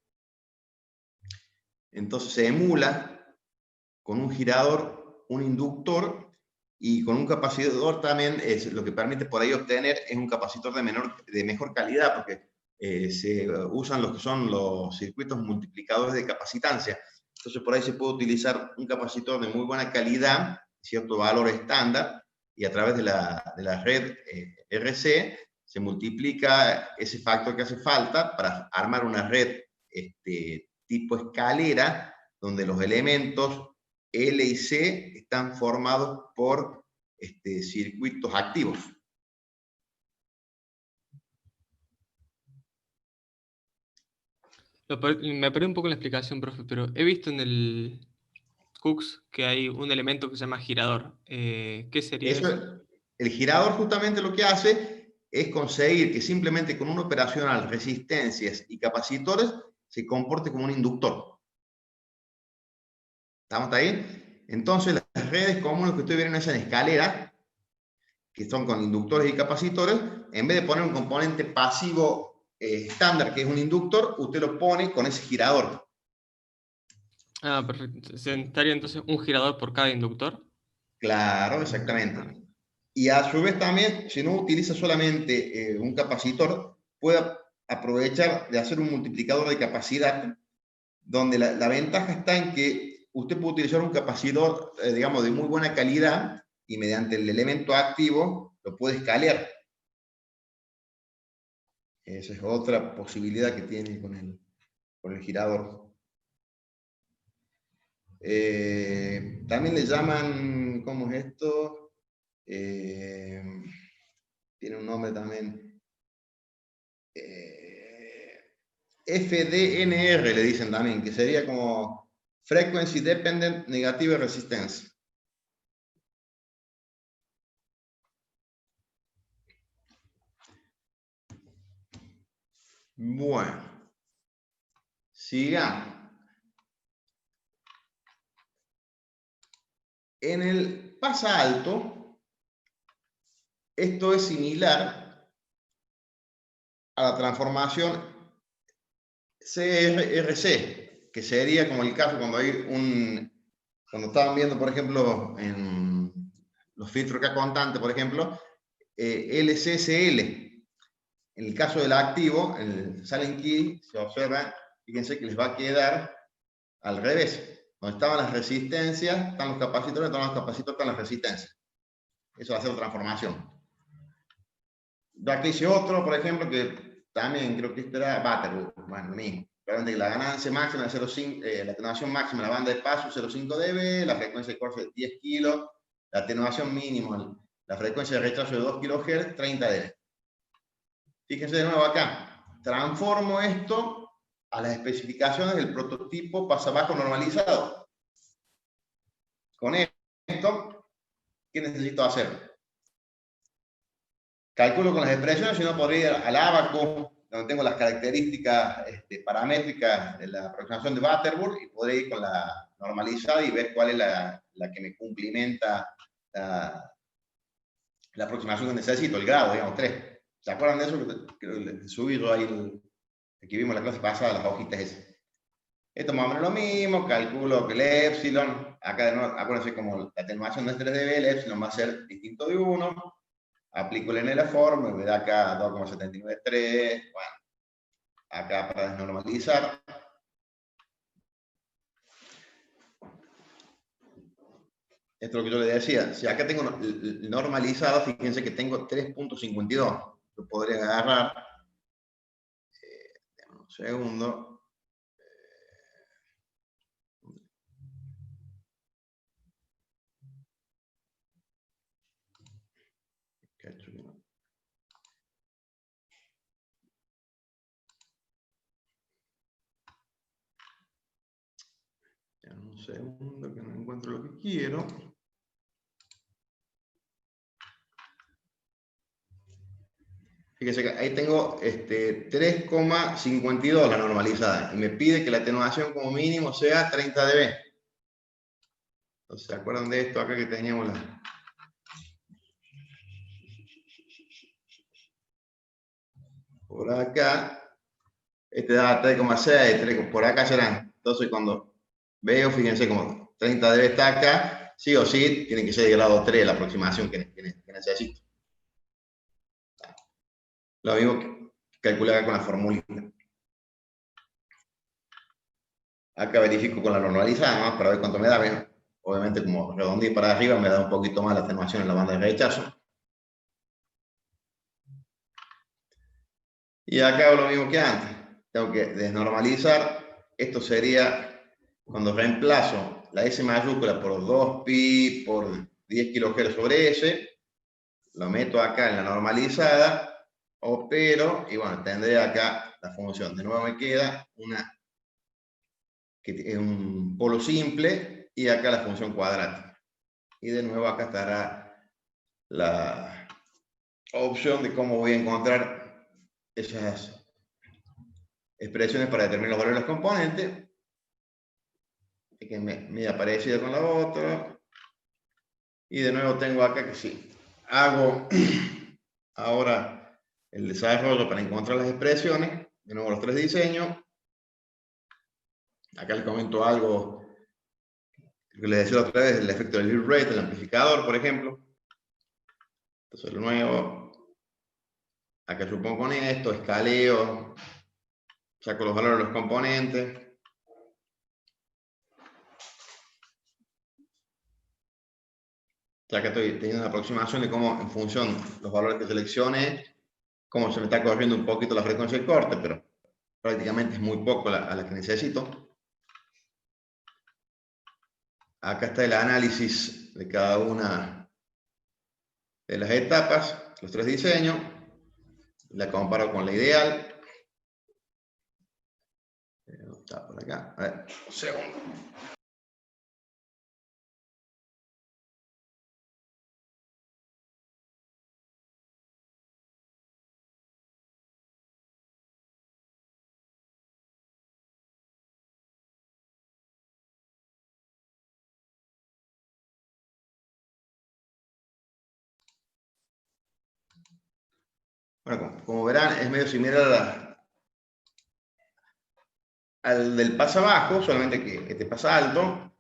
Entonces se emula con un girador, un inductor, y con un capacitor también lo que permite por ahí obtener es un capacitor de mejor calidad, porque se usan los que son los circuitos multiplicadores de capacitancia. Entonces por ahí se puede utilizar un capacitor de muy buena calidad, cierto valor estándar, y a través de la red RC se multiplica ese factor que hace falta para armar una red tipo escalera, donde los elementos L y C están formados por circuitos activos. Me perdí un poco en la explicación, profe, pero he visto en el Cooks que hay un elemento que se llama girador. ¿Qué sería eso? El girador justamente lo que hace es conseguir que simplemente con una operacional, resistencias y capacitores se comporte como un inductor. ¿Estamos ahí? Entonces las redes comunes que ustedes ven en esa escalera, que son con inductores y capacitores, en vez de poner un componente pasivo estándar, que es un inductor, usted lo pone con ese girador. Ah, perfecto. ¿Estaría entonces un girador por cada inductor? Claro, exactamente. Y a su vez también, si no utiliza solamente un capacitor, puede aprovechar de hacer un multiplicador de capacidad, donde la ventaja está en que usted puede utilizar un capacitor, digamos, de muy buena calidad, y mediante el elemento activo lo puede escalar. Esa es otra posibilidad que tiene con el girador. También le llaman, ¿cómo es esto? Tiene un nombre también. FDNR le dicen también, que sería como Frequency Dependent Negative Resistance. Bueno, sigamos. En el pasa alto, esto es similar a la transformación CRC, que sería como el caso cuando hay cuando estaban viendo, por ejemplo, en los filtros K constante, por ejemplo, LCSL. En el caso del activo, el silent key, se observa, fíjense que les va a quedar al revés. Donde estaban las resistencias, están los capacitores, están las resistencias. Eso va a ser transformación. Yo aquí hice otro, por ejemplo, que también creo que este era Butterworth, bueno, lo mismo. realmente la ganancia máxima de 0,5, la atenuación máxima en la banda de paso 0,5 dB, la frecuencia de corte de 10 kg, la atenuación mínima, la frecuencia de rechazo de 2 kHz, 30 dB. Fíjense de nuevo acá, transformo esto a las especificaciones del prototipo pasabajo normalizado. Con esto, ¿qué necesito hacer? Calculo con las expresiones, si no podría ir al Abaco, donde tengo las características paramétricas de la aproximación de Butterworth, y podré ir con la normalizada y ver cuál es la que me cumplimenta la aproximación que necesito, el grado, digamos, 3. ¿Se acuerdan de eso? Que subí yo ahí, que vimos en la clase pasada, las hojitas esas. Esto más o menos lo mismo, calculo que el epsilon, acá de nuevo, acuérdense como la atenuación no es 3 dB, el epsilon va a ser distinto de 1, aplico el NLFOR, me da acá 2,793, bueno, acá para desnormalizar. Esto es lo que yo le decía, si acá tengo normalizado, fíjense que tengo 3.52, lo podría agarrar, un segundo. Un segundo que no encuentro lo que quiero. Fíjense que ahí tengo 3,52 la normalizada y me pide que la atenuación como mínimo sea 30 dB. Entonces, ¿se acuerdan de esto acá que teníamos la... Por acá, da 3,6, por acá serán. Entonces, cuando veo, fíjense como 30 dB está acá, sí o sí, tiene que ser de grado 3 la aproximación que necesito. Lo mismo que calculé acá con la formulita. Acá verifico con la normalizada, ¿no? Para ver cuánto me da. ¿Ven? Obviamente, como redondeé para arriba, me da un poquito más la atenuación en la banda de rechazo. Y acá hago lo mismo que antes. Tengo que desnormalizar. Esto sería cuando reemplazo la S mayúscula por 2pi por 10 kHz sobre S. Lo meto acá en la normalizada. Opero. Y bueno, tendré acá la función. De nuevo me queda un polo simple. Y acá la función cuadrática. Y de nuevo acá estará la opción de cómo voy a encontrar esas expresiones para determinar los valores de los componentes, que me ha parecido con la otra. Y de nuevo tengo acá que sí, hago ahora el desarrollo para encontrar las expresiones, de nuevo los 3 diseños. Acá les comento algo que les decía otra vez, el efecto del bill rate, el amplificador, por ejemplo. Entonces, de nuevo, acá supongo con esto, escaleo, saco los valores de los componentes. Ya que estoy teniendo una aproximación de cómo, en función de los valores que seleccione, cómo se me está corriendo un poquito la frecuencia de corte, pero prácticamente es muy poco a la que necesito. Acá está el análisis de cada una de las etapas, los 3 diseños. La comparo con la ideal. Está por acá. A ver, un segundo. Bueno, como verán, es medio similar al del pasa bajo, solamente que este pasa alto.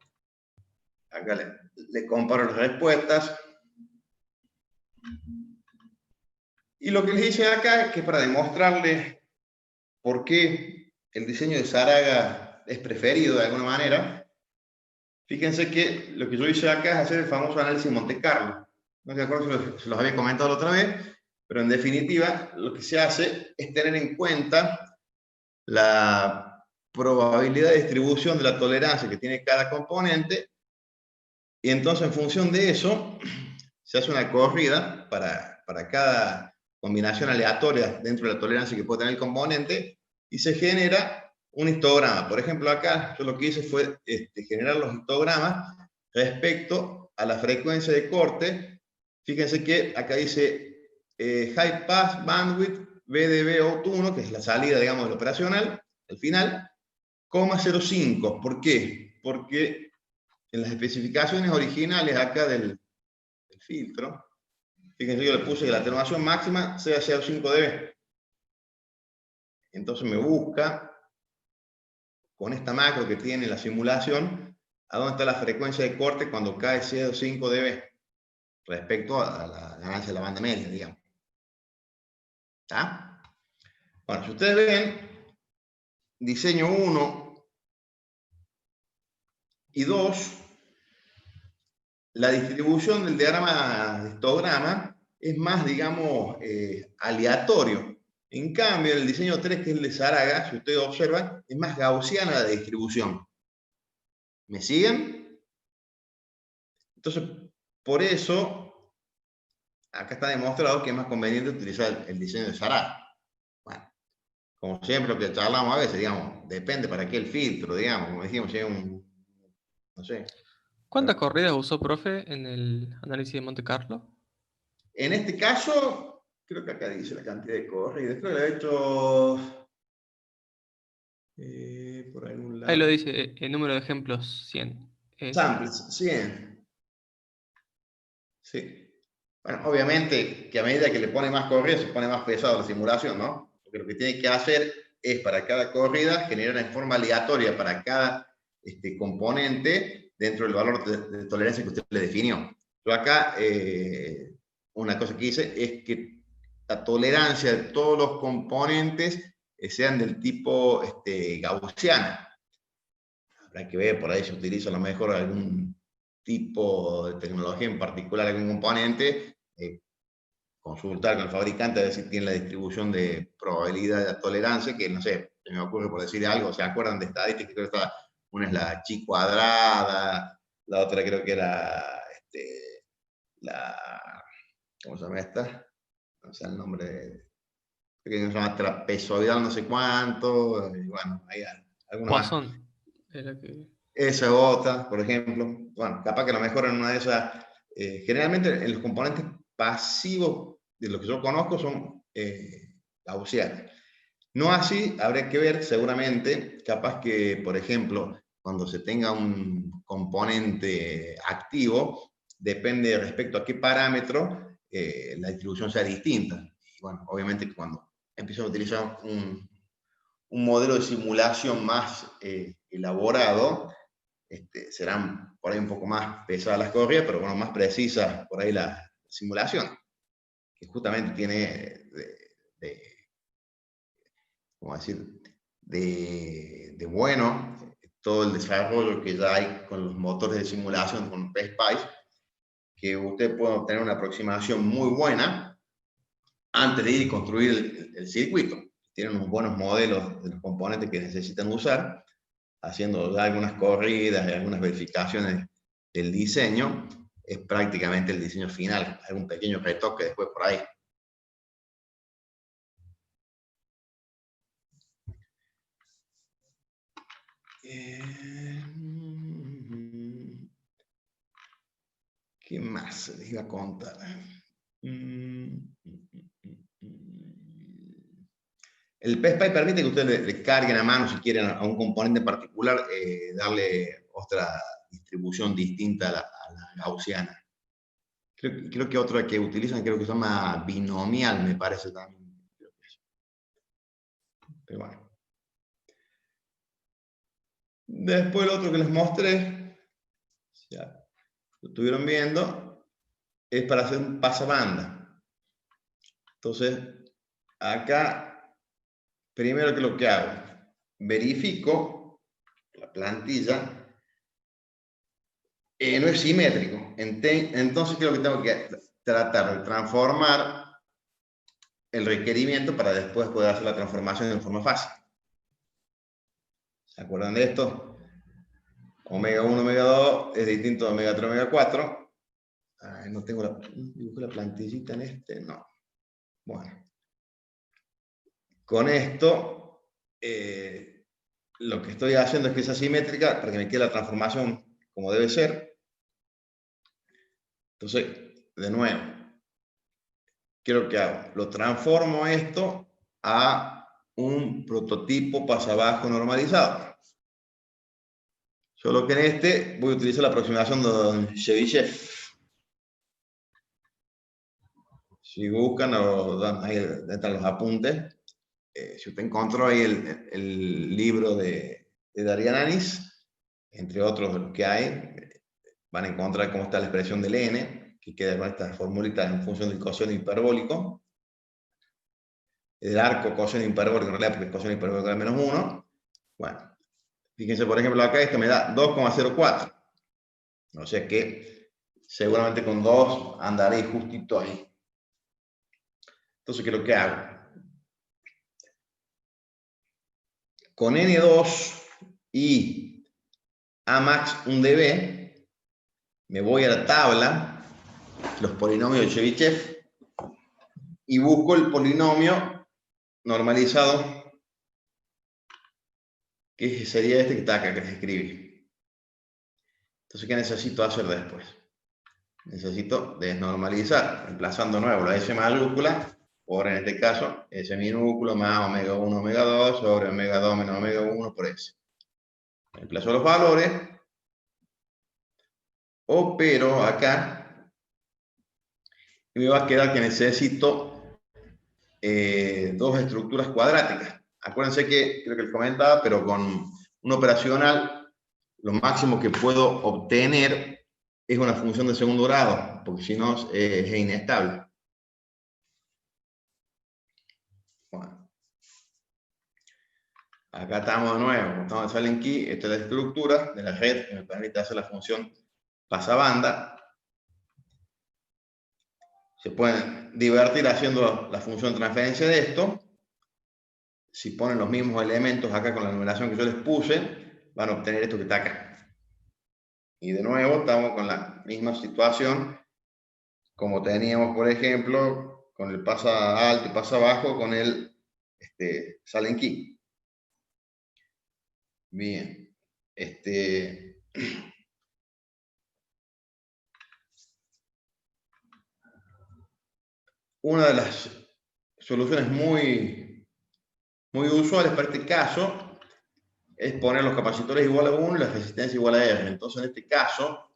Acá le comparo las respuestas. Y lo que les hice acá es que para demostrarles por qué el diseño de Saraga es preferido de alguna manera, fíjense que lo que yo hice acá es hacer el famoso análisis Monte Carlo. No sé si se los había comentado la otra vez, pero en definitiva lo que se hace es tener en cuenta la probabilidad de distribución de la tolerancia que tiene cada componente, y entonces en función de eso se hace una corrida para cada combinación aleatoria dentro de la tolerancia que puede tener el componente, y se genera un histograma. Por ejemplo, acá yo lo que hice fue generar los histogramas respecto a la frecuencia de corte. Fíjense que acá dice High Pass Bandwidth BDB-OUT1, que es la salida, digamos, del operacional, el final, 0,05. ¿Por qué? Porque en las especificaciones originales acá del filtro, fíjense, yo le puse que la atenuación máxima sea 0,5 dB. Entonces me busca, con esta macro que tiene la simulación, a dónde está la frecuencia de corte cuando cae 0,5 dB respecto a la ganancia de la banda media, digamos. ¿Está? Bueno, si ustedes ven, diseño 1 y 2, la distribución del diagrama de histograma es más, digamos, aleatorio. En cambio, el diseño 3, que es el de Zaraga, si ustedes observan, es más gaussiana la distribución. ¿Me siguen? Entonces, por eso, acá está demostrado que es más conveniente utilizar el diseño de Zaraga. Bueno, como siempre lo que charlamos a veces, digamos, depende para qué el filtro, digamos, como dijimos, si es no sé. ¿Cuántas corridas usó, profe, en el análisis de Monte Carlo? En este caso, creo que acá dice la cantidad de corridas. Creo que lo he hecho por algún lado. Ahí lo dice, el número de ejemplos 100. Samples, 100. Sí. Bueno, obviamente que a medida que le pone más corridas, se pone más pesado la simulación, ¿no? Porque lo que tiene que hacer es para cada corrida generar en forma aleatoria para cada componente dentro del valor de tolerancia que usted le definió. Yo acá, una cosa que hice es que la tolerancia de todos los componentes sean del tipo gaussiano. Habrá que ver, por ahí se utiliza a lo mejor algún tipo de tecnología en particular, algún componente, consultar con el fabricante a ver si tiene la distribución de probabilidad de tolerancia, que no sé, se me ocurre por decir algo, ¿se acuerdan de estadísticas? Creo que una es la chi cuadrada, la otra creo que era ¿cómo se llama esta? No sé el nombre, creo que se llama trapezoidal no sé cuánto, y bueno, hay algunos más. Poisson. Era que... Esa otra, por ejemplo. Bueno, capaz que a lo mejor en una de esas, generalmente en los componentes pasivos de lo que yo conozco son gaussianos. No así, habría que ver seguramente, capaz que, por ejemplo, cuando se tenga un componente activo, depende respecto a qué parámetro la distribución sea distinta. Y bueno, obviamente cuando empiezan a utilizar un modelo de simulación más elaborado, serán por ahí un poco más pesadas las corridas, pero bueno, más precisas por ahí la simulación, que justamente tiene ¿cómo decir? De bueno todo el desarrollo que ya hay con los motores de simulación, con PSPICE, que usted puede obtener una aproximación muy buena antes de ir y construir el circuito. Tienen unos buenos modelos de los componentes que necesitan usar, haciendo ya algunas corridas y algunas verificaciones del diseño, es prácticamente el diseño final, algún pequeño retoque después por ahí. ¿Qué más les iba a contar? El PSPI permite que ustedes le carguen a mano, si quieren, a un componente en particular, darle otra distribución distinta a la gaussiana. Creo que otra que utilizan, creo que se llama binomial, me parece también. Pero bueno. Después el otro que les mostré, ya lo estuvieron viendo, es para hacer un pasabanda. Entonces, acá, primero que lo que hago, verifico la plantilla, no es simétrico. Entonces, creo que tengo que tratar de transformar el requerimiento para después poder hacer la transformación de forma fácil. ¿Se acuerdan de esto? Omega 1, omega 2 es distinto de omega 3, omega 4. Ay, no tengo dibujo la plantillita en este, no. Bueno. Con esto, lo que estoy haciendo es que es asimétrica para que me quede la transformación como debe ser. Entonces, de nuevo, ¿qué es lo que hago? Lo transformo esto a un prototipo pasabajo normalizado. Solo que en este voy a utilizar la aproximación de Chebyshev. Si buscan, ahí están los apuntes. Si usted encontró ahí el libro de Darían Anis, entre otros de los que hay, van a encontrar cómo está la expresión del n, que queda con esta formulita en función del coseno hiperbólico. El arco coseno hiperbólico, en realidad, porque el coseno hiperbólico es menos 1. Bueno, fíjense, por ejemplo, acá esto me da 2,04. O sea que seguramente con 2 andaré justito ahí. Entonces, ¿qué es lo que hago? Con N2 y A max 1 dB, me voy a la tabla, los polinomios de Chebyshev, y busco el polinomio normalizado, que sería este que está acá, que se escribe. Entonces, ¿qué necesito hacer después? Necesito desnormalizar, reemplazando de nuevo la S mayúscula por, en este caso, S minúsculo más omega 1, omega 2 sobre omega 2 menos omega 1 por S. Reemplazo los valores, opero acá, y me va a quedar que necesito dos estructuras cuadráticas. Acuérdense que, creo que les comentaba, pero con un operacional, lo máximo que puedo obtener es una función de segundo grado, porque si no es inestable. Bueno. Acá estamos de nuevo, estamos en Silent Key, esta es la estructura de la red que me permite hacer la función pasabanda. Se pueden divertir haciendo la función de transferencia de esto. Si ponen los mismos elementos acá con la numeración que yo les puse, van a obtener esto que está acá. Y de nuevo estamos con la misma situación como teníamos, por ejemplo, con el pasa alto y pasa bajo con el Silent Key. Bien. Una de las soluciones muy usuales para este caso es poner los capacitores igual a 1 y la resistencia igual a R. Entonces, en este caso,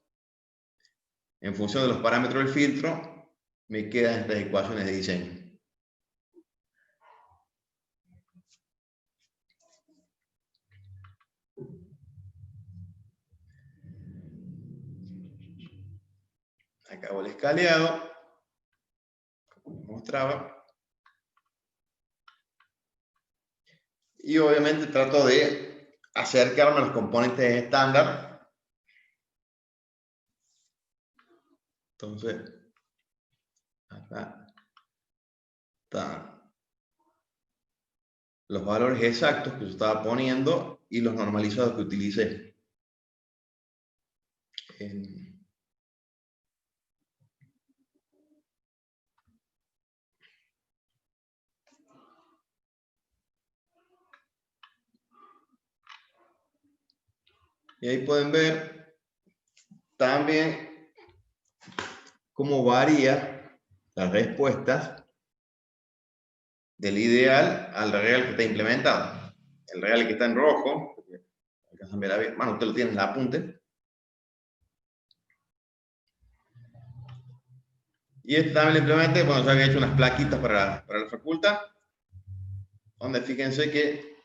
en función de los parámetros del filtro, me quedan estas ecuaciones de diseño. Acabo el escaleado, como mostraba. Y obviamente trato de acercarme a los componentes estándar. Entonces, acá están los valores exactos que yo estaba poniendo y los normalizados que utilicé. Y ahí pueden ver también cómo varía las respuestas del ideal al real que está implementado. El real que está en rojo, alcanzan a ver bien, bueno, usted lo tiene en el apunte. Y este también lo implementé, bueno, ya había hecho unas plaquitas para la facultad, donde fíjense que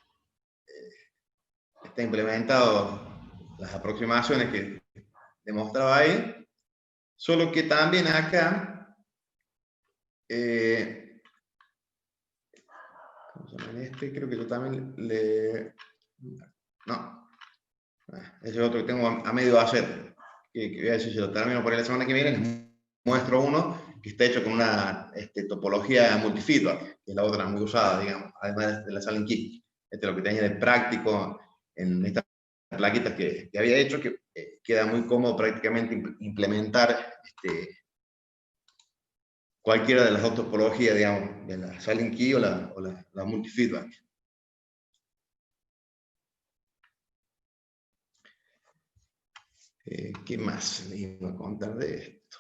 está implementado las aproximaciones que demostraba ahí, solo que también acá, ¿cómo se llama este? Creo que yo también no, ese es otro que tengo a medio hacer, que voy a decir, si lo termino por ahí la semana que viene, les muestro uno que está hecho con una topología multifeedback, que es la otra muy usada, digamos, además de la Silent Key. Este es lo que tenía de práctico en estas plaquitas que había hecho, que queda muy cómodo prácticamente implementar cualquiera de las dos topologías, digamos, de la Silent Key o la multifeedback. ¿Qué más les iba a contar de esto?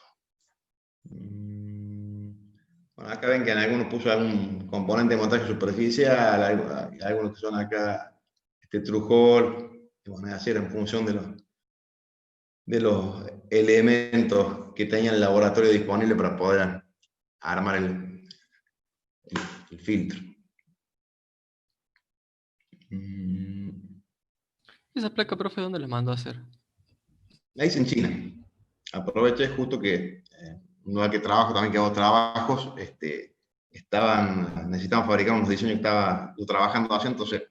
Bueno, acá ven que en algunos puso algún componente de montaje superficial, hay algunos que son acá Trujol, que van a hacer en función de los elementos que tenía el laboratorio disponible para poder armar el filtro. ¿Esa placa, profe, dónde la mandó a hacer? La hice en China. Aproveché justo que un lugar que trabajo, también que hago trabajos, necesitaban fabricar unos diseños que estaba yo trabajando haciendo, entonces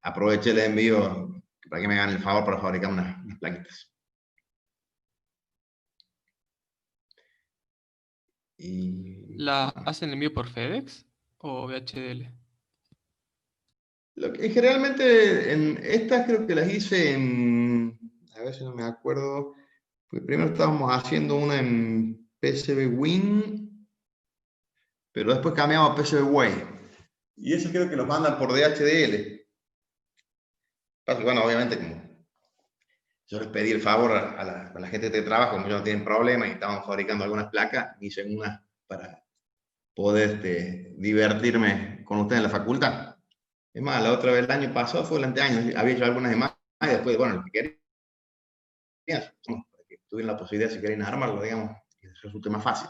aproveché el envío para que me hagan el favor para fabricar unas plaquitas. ¿La hacen envío por FedEx o VHDL? Generalmente en estas creo que las hice a ver si no me acuerdo, porque primero estábamos haciendo una en PCB Win, pero después cambiamos a PCB Way. Y eso creo que los mandan por DHDL. Bueno, obviamente como yo les pedí el favor a la gente de trabajo, como ellos no tienen problema y estaban fabricando algunas placas, hice unas para poder divertirme con ustedes en la facultad. Es más, la otra vez el año pasado fue el anteaño, había hecho algunas de más y después, bueno, el que querían, para que tuvieran la posibilidad si querían armarlo, digamos, que resulte más fácil.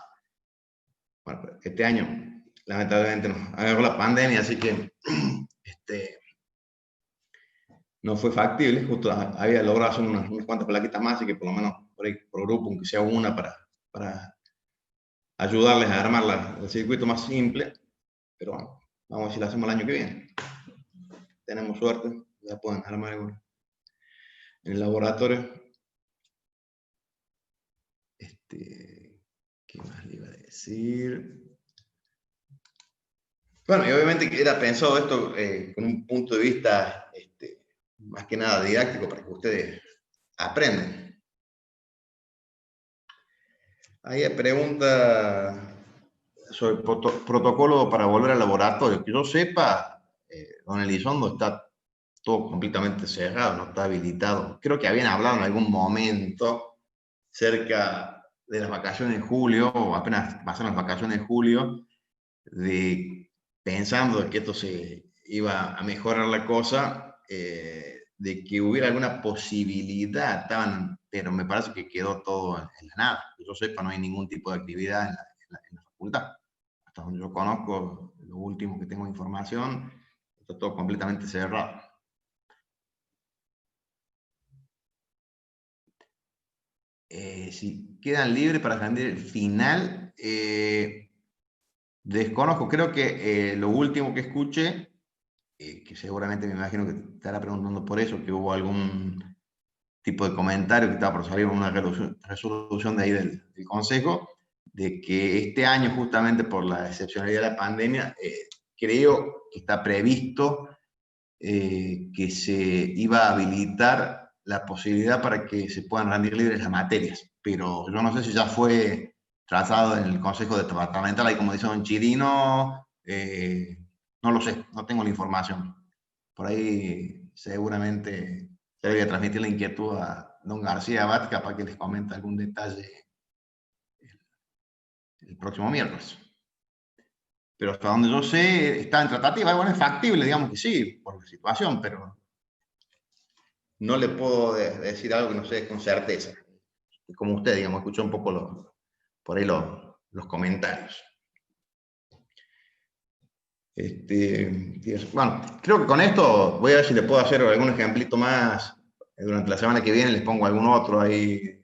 Bueno, pues, este año, lamentablemente, nos agarró la pandemia, así que no fue factible. Justo había logrado hacer unas cuantas plaquitas más, así que por lo menos por grupo, aunque sea una, para ayudarles a armar el circuito más simple. Pero bueno, vamos a ver si lo hacemos el año que viene. Tenemos suerte, ya pueden armar algo en el laboratorio. ¿Qué más le iba a decir? Bueno, y obviamente que era pensado esto con un punto de vista más que nada didáctico para que ustedes aprendan. Ahí hay pregunta sobre protocolo para volver al laboratorio. Que yo sepa, don Elizondo, está todo completamente cerrado, no está habilitado. Creo que habían hablado en algún momento cerca de las vacaciones de julio, o apenas pasaron las vacaciones de julio, pensando que esto se iba a mejorar la cosa, de que hubiera alguna posibilidad, pero me parece que quedó todo en la nada. Que yo sepa, no hay ningún tipo de actividad en la facultad. Hasta donde yo conozco, lo último que tengo información, está todo completamente cerrado. Si quedan libres para rendir el final, desconozco, creo que lo último que escuché, que seguramente me imagino que te estará preguntando por eso, que hubo algún tipo de comentario que estaba por salir una resolución de ahí del consejo, de que este año, justamente por la excepcionalidad de la pandemia, creo que está previsto que se iba a habilitar la posibilidad para que se puedan rendir libres las materias, pero yo no sé si ya fue trazado en el Consejo Departamental, ahí como dice don Chirino, no lo sé, no tengo la información. Por ahí seguramente se debe transmitir la inquietud a don García Abad, capaz que les comenta algún detalle el próximo miércoles. Pero hasta donde yo sé, está en tratativa, bueno, es factible, digamos que sí, por la situación, pero no le puedo decir algo que no sé con certeza. Y como usted, digamos, escuchó un poco por ahí los comentarios. Bueno, creo que con esto voy a ver si le puedo hacer algún ejemplito más. Durante la semana que viene les pongo algún otro ahí,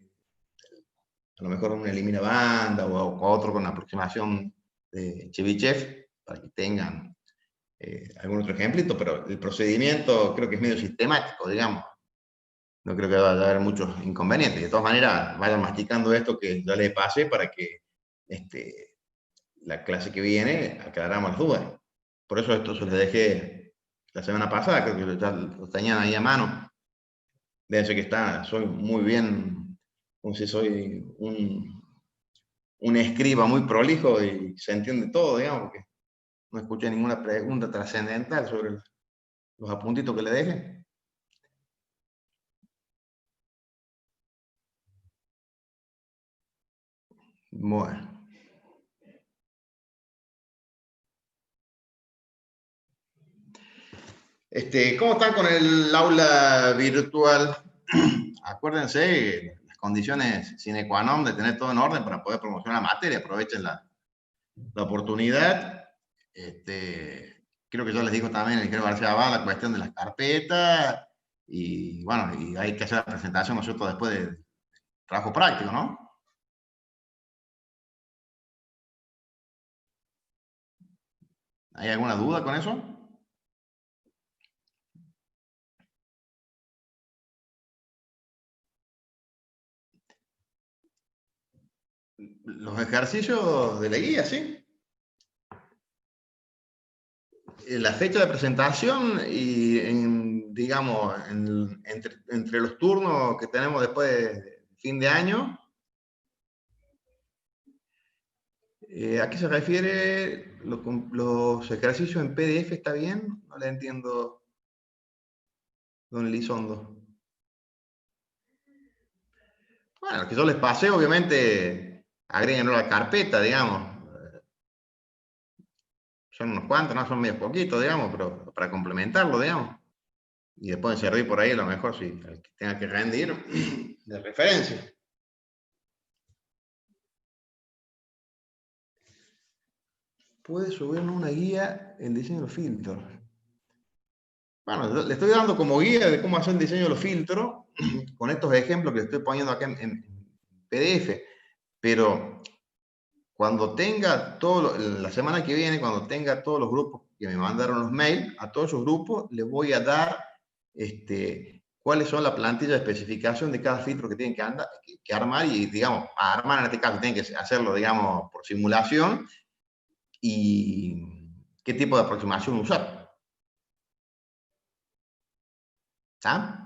a lo mejor un elimina banda o otro con aproximación de Chebyshev, para que tengan algún otro ejemplito, pero el procedimiento creo que es medio sistemático, digamos. No creo que vaya a haber muchos inconvenientes. De todas maneras, vayan masticando esto que ya les pasé para que la clase que viene aclaramos las dudas. Por eso esto se les dejé la semana pasada, creo que ya lo tenían ahí a mano. Debe ser que soy muy bien, como si soy un escriba muy prolijo y se entiende todo, digamos, porque no escuché ninguna pregunta trascendental sobre los apuntitos que le dejé. Bueno. ¿Cómo están con el aula virtual? Acuérdense, las condiciones sine qua non de tener todo en orden para poder promocionar la materia. Aprovechen la oportunidad. Creo que yo les digo también el ingeniero García Abad la cuestión de las carpetas y bueno, y hay que hacer la presentación nosotros después de trabajo práctico, ¿no? ¿Hay alguna duda con eso? Los ejercicios de la guía, sí. La fecha de presentación y, digamos, entre los turnos que tenemos después de fin de año, ¿a qué se refiere? ¿Los ejercicios en PDF está bien? No le entiendo, don Elizondo. Bueno, lo que yo les pasé, obviamente, agreguen la carpeta, digamos. Son unos cuantos, no son medio poquitos, digamos, pero para complementarlo, digamos. Y después servir por ahí a lo mejor si el que tenga que rendir de referencia. Puede subirnos una guía el diseño de los filtros. Bueno, le estoy dando como guía de cómo hacer el diseño de los filtros con estos ejemplos que estoy poniendo acá en PDF. Pero cuando tenga la semana que viene, cuando tenga todos los grupos que me mandaron los mails, a todos esos grupos les voy a dar cuáles son la plantilla de especificación de cada filtro que tienen que armar y, digamos, armar en este caso tienen que hacerlo, digamos, por simulación y qué tipo de aproximación usar. ¿Está?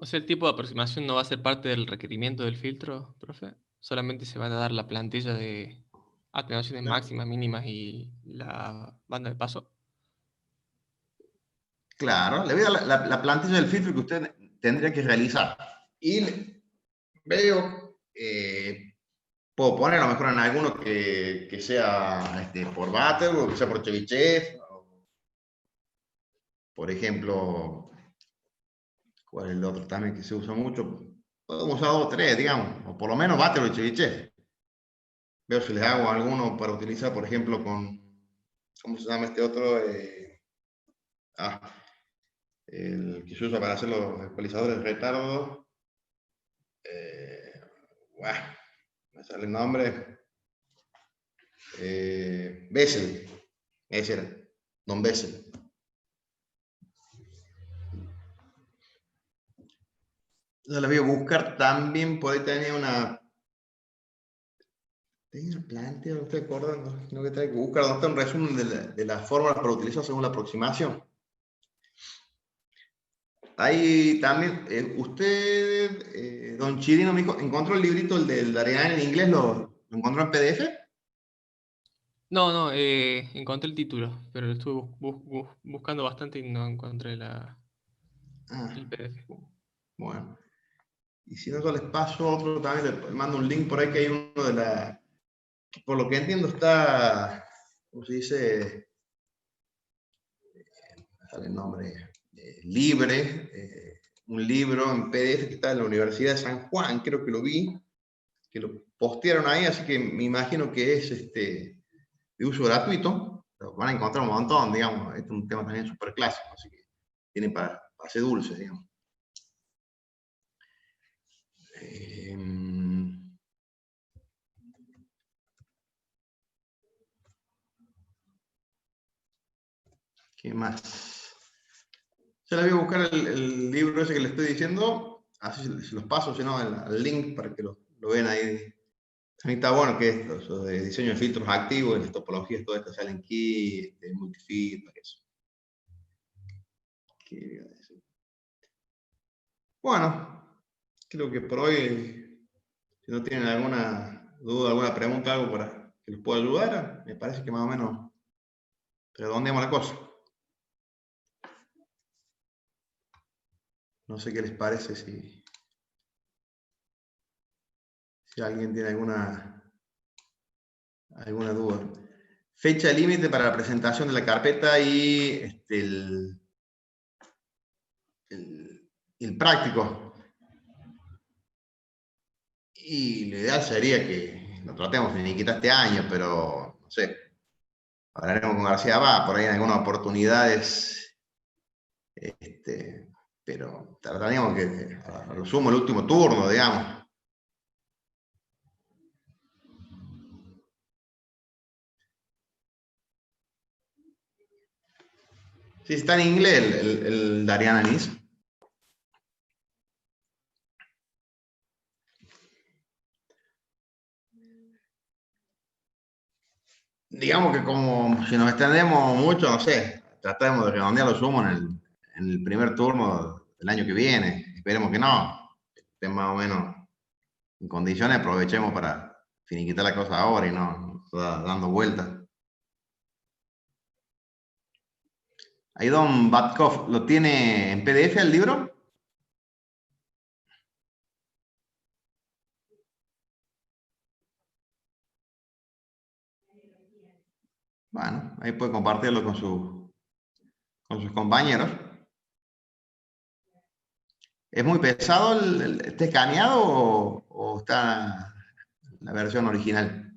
O sea, el tipo de aproximación no va a ser parte del requerimiento del filtro, profe. Solamente se va a dar la plantilla de atenuaciones máximas, mínimas y la banda de paso. Claro, le voy a dar la plantilla del filtro que usted tendría que realizar. Y veo, puedo poner a lo mejor en alguno que sea por Butter o que sea por Chebyshev. Por ejemplo, ¿cuál es el otro también que se usa mucho? Podemos usar 2 o 3, digamos, o por lo menos Butter o Chebyshev. Veo si les hago alguno para utilizar, por ejemplo, con, ¿cómo se llama este otro? El que se usa para hacer los ecualizadores de retardo. Bueno, me sale el nombre. Bessel. Ese era. Don Bessel. Yo la voy a buscar también. Por ahí tenía una. Tenía una plantilla, no estoy acordando. No que tengo que buscar. ¿Dónde está un resumen de las fórmulas para utilizar según la aproximación? Ahí también, usted, don Chirino, ¿encontró el librito, el del Arenal en inglés? ¿Lo encontró en PDF? No, encontré el título, pero lo estuve buscando bastante y no encontré el PDF. Bueno. Y si no, yo les paso otro, también les mando un link por ahí que hay uno de la... Por lo que entiendo está, ¿cómo se dice? Sale el nombre, libre, un libro en PDF que está en la Universidad de San Juan, creo que lo vi, que lo postearon ahí, así que me imagino que es de uso gratuito, lo van a encontrar un montón, digamos, este es un tema también súper clásico, así que tienen para hacer dulces, digamos. ¿Qué más? Ya le voy a buscar el libro ese que le estoy diciendo, así se los paso, si no, el link para que lo vean ahí Ahí está bueno que esto, eso de diseño de filtros activos, las topologías, todo esto salen aquí, multifiltro, eso. Bueno, creo que por hoy, si no tienen alguna duda, alguna pregunta, algo para que les pueda ayudar, me parece que más o menos redondeamos la cosa. No sé qué les parece si alguien tiene alguna duda. Fecha límite para la presentación de la carpeta y el práctico. Y lo ideal sería que lo tratemos de finiquitar este año, pero no sé. Hablaremos con García Va, por ahí en algunas oportunidades. Pero trataríamos que a lo sumo el último turno, digamos. Sí, está en inglés el Darian Anís. Digamos que como si nos extendemos mucho, no sé, tratemos de redondear lo sumo en el primer turno del año que viene. Esperemos que no. Estén más o menos en condiciones, aprovechemos para finiquitar la cosa ahora y no dando vueltas. Ahí don Batkov, ¿lo tiene en PDF el libro? Bueno, ahí puede compartirlo con sus compañeros. ¿Es muy pesado este escaneado o está la versión original?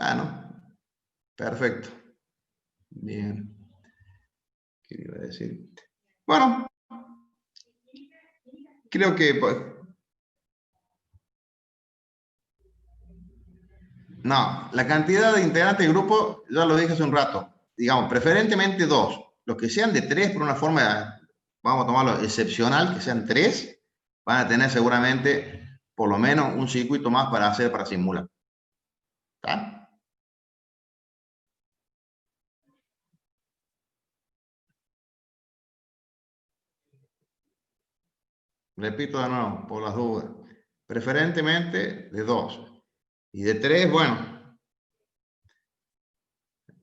Ah, no. Perfecto. Bien. ¿Qué iba a decir? Bueno, creo que pues, no, la cantidad de integrantes del grupo, ya lo dije hace un rato, digamos, preferentemente 2. Los que sean de 3 por una forma, vamos a tomarlo excepcional, que sean 3, van a tener seguramente por lo menos un circuito más para hacer, para simular. ¿Está? Repito de nuevo, por las dudas. Preferentemente de 2. Y de 3, bueno,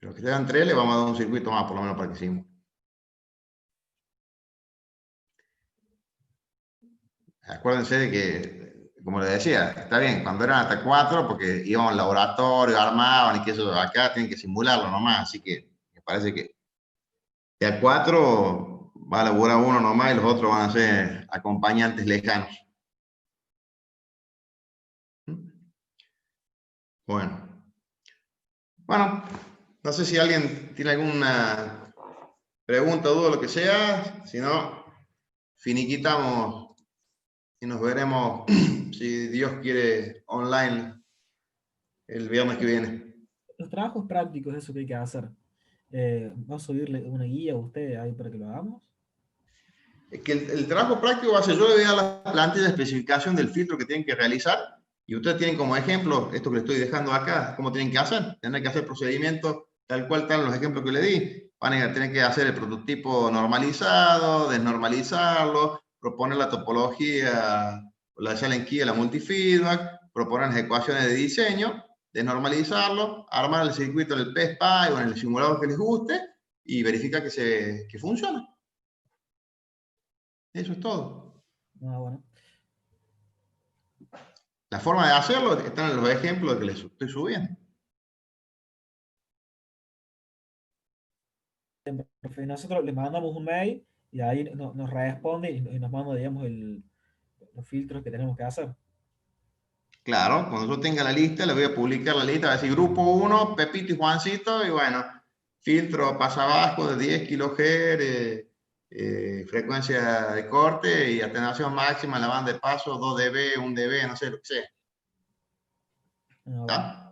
los que sean 3 le vamos a dar un circuito más, por lo menos para que simule. Acuérdense de que, como les decía, está bien, cuando eran hasta 4, porque íbamos al laboratorio, armaban y que eso acá tienen que simularlo nomás, así que me parece que de a 4 va a laburar uno nomás y los otros van a ser acompañantes lejanos. Bueno, no sé si alguien tiene alguna pregunta, duda, lo que sea, si no, finiquitamos y nos veremos, si Dios quiere, online el viernes que viene. Los trabajos prácticos, eso que hay que hacer. ¿Va a subirle una guía a usted ahí para que lo hagamos? Es que el trabajo práctico va a ser, yo le voy a dar la plantilla de especificación del filtro que tienen que realizar y ustedes tienen como ejemplo, esto que le estoy dejando acá, cómo tienen que hacer. Tienen que hacer procedimientos tal cual están los ejemplos que le di. Van a tener que hacer el prototipo normalizado, desnormalizarlo, proponer la topología, la Allen Key, la multifeedback, proponer las ecuaciones de diseño, desnormalizarlo, armar el circuito en el PSPy o en el simulador que les guste y verificar que funciona. Eso es todo. Ah, bueno. La forma de hacerlo están en los ejemplos que les estoy subiendo. Nosotros les mandamos un mail y ahí nos responde y nos manda, digamos, los filtros que tenemos que hacer. Claro, cuando yo tenga la lista, le voy a publicar la lista, va a decir grupo 1, Pepito y Juancito, y bueno, filtro pasa abajo de 10 kHz, frecuencia de corte y atenuación máxima en la banda de paso, 2 dB, 1 dB, no sé lo que sea. Ah, bueno. ¿Está?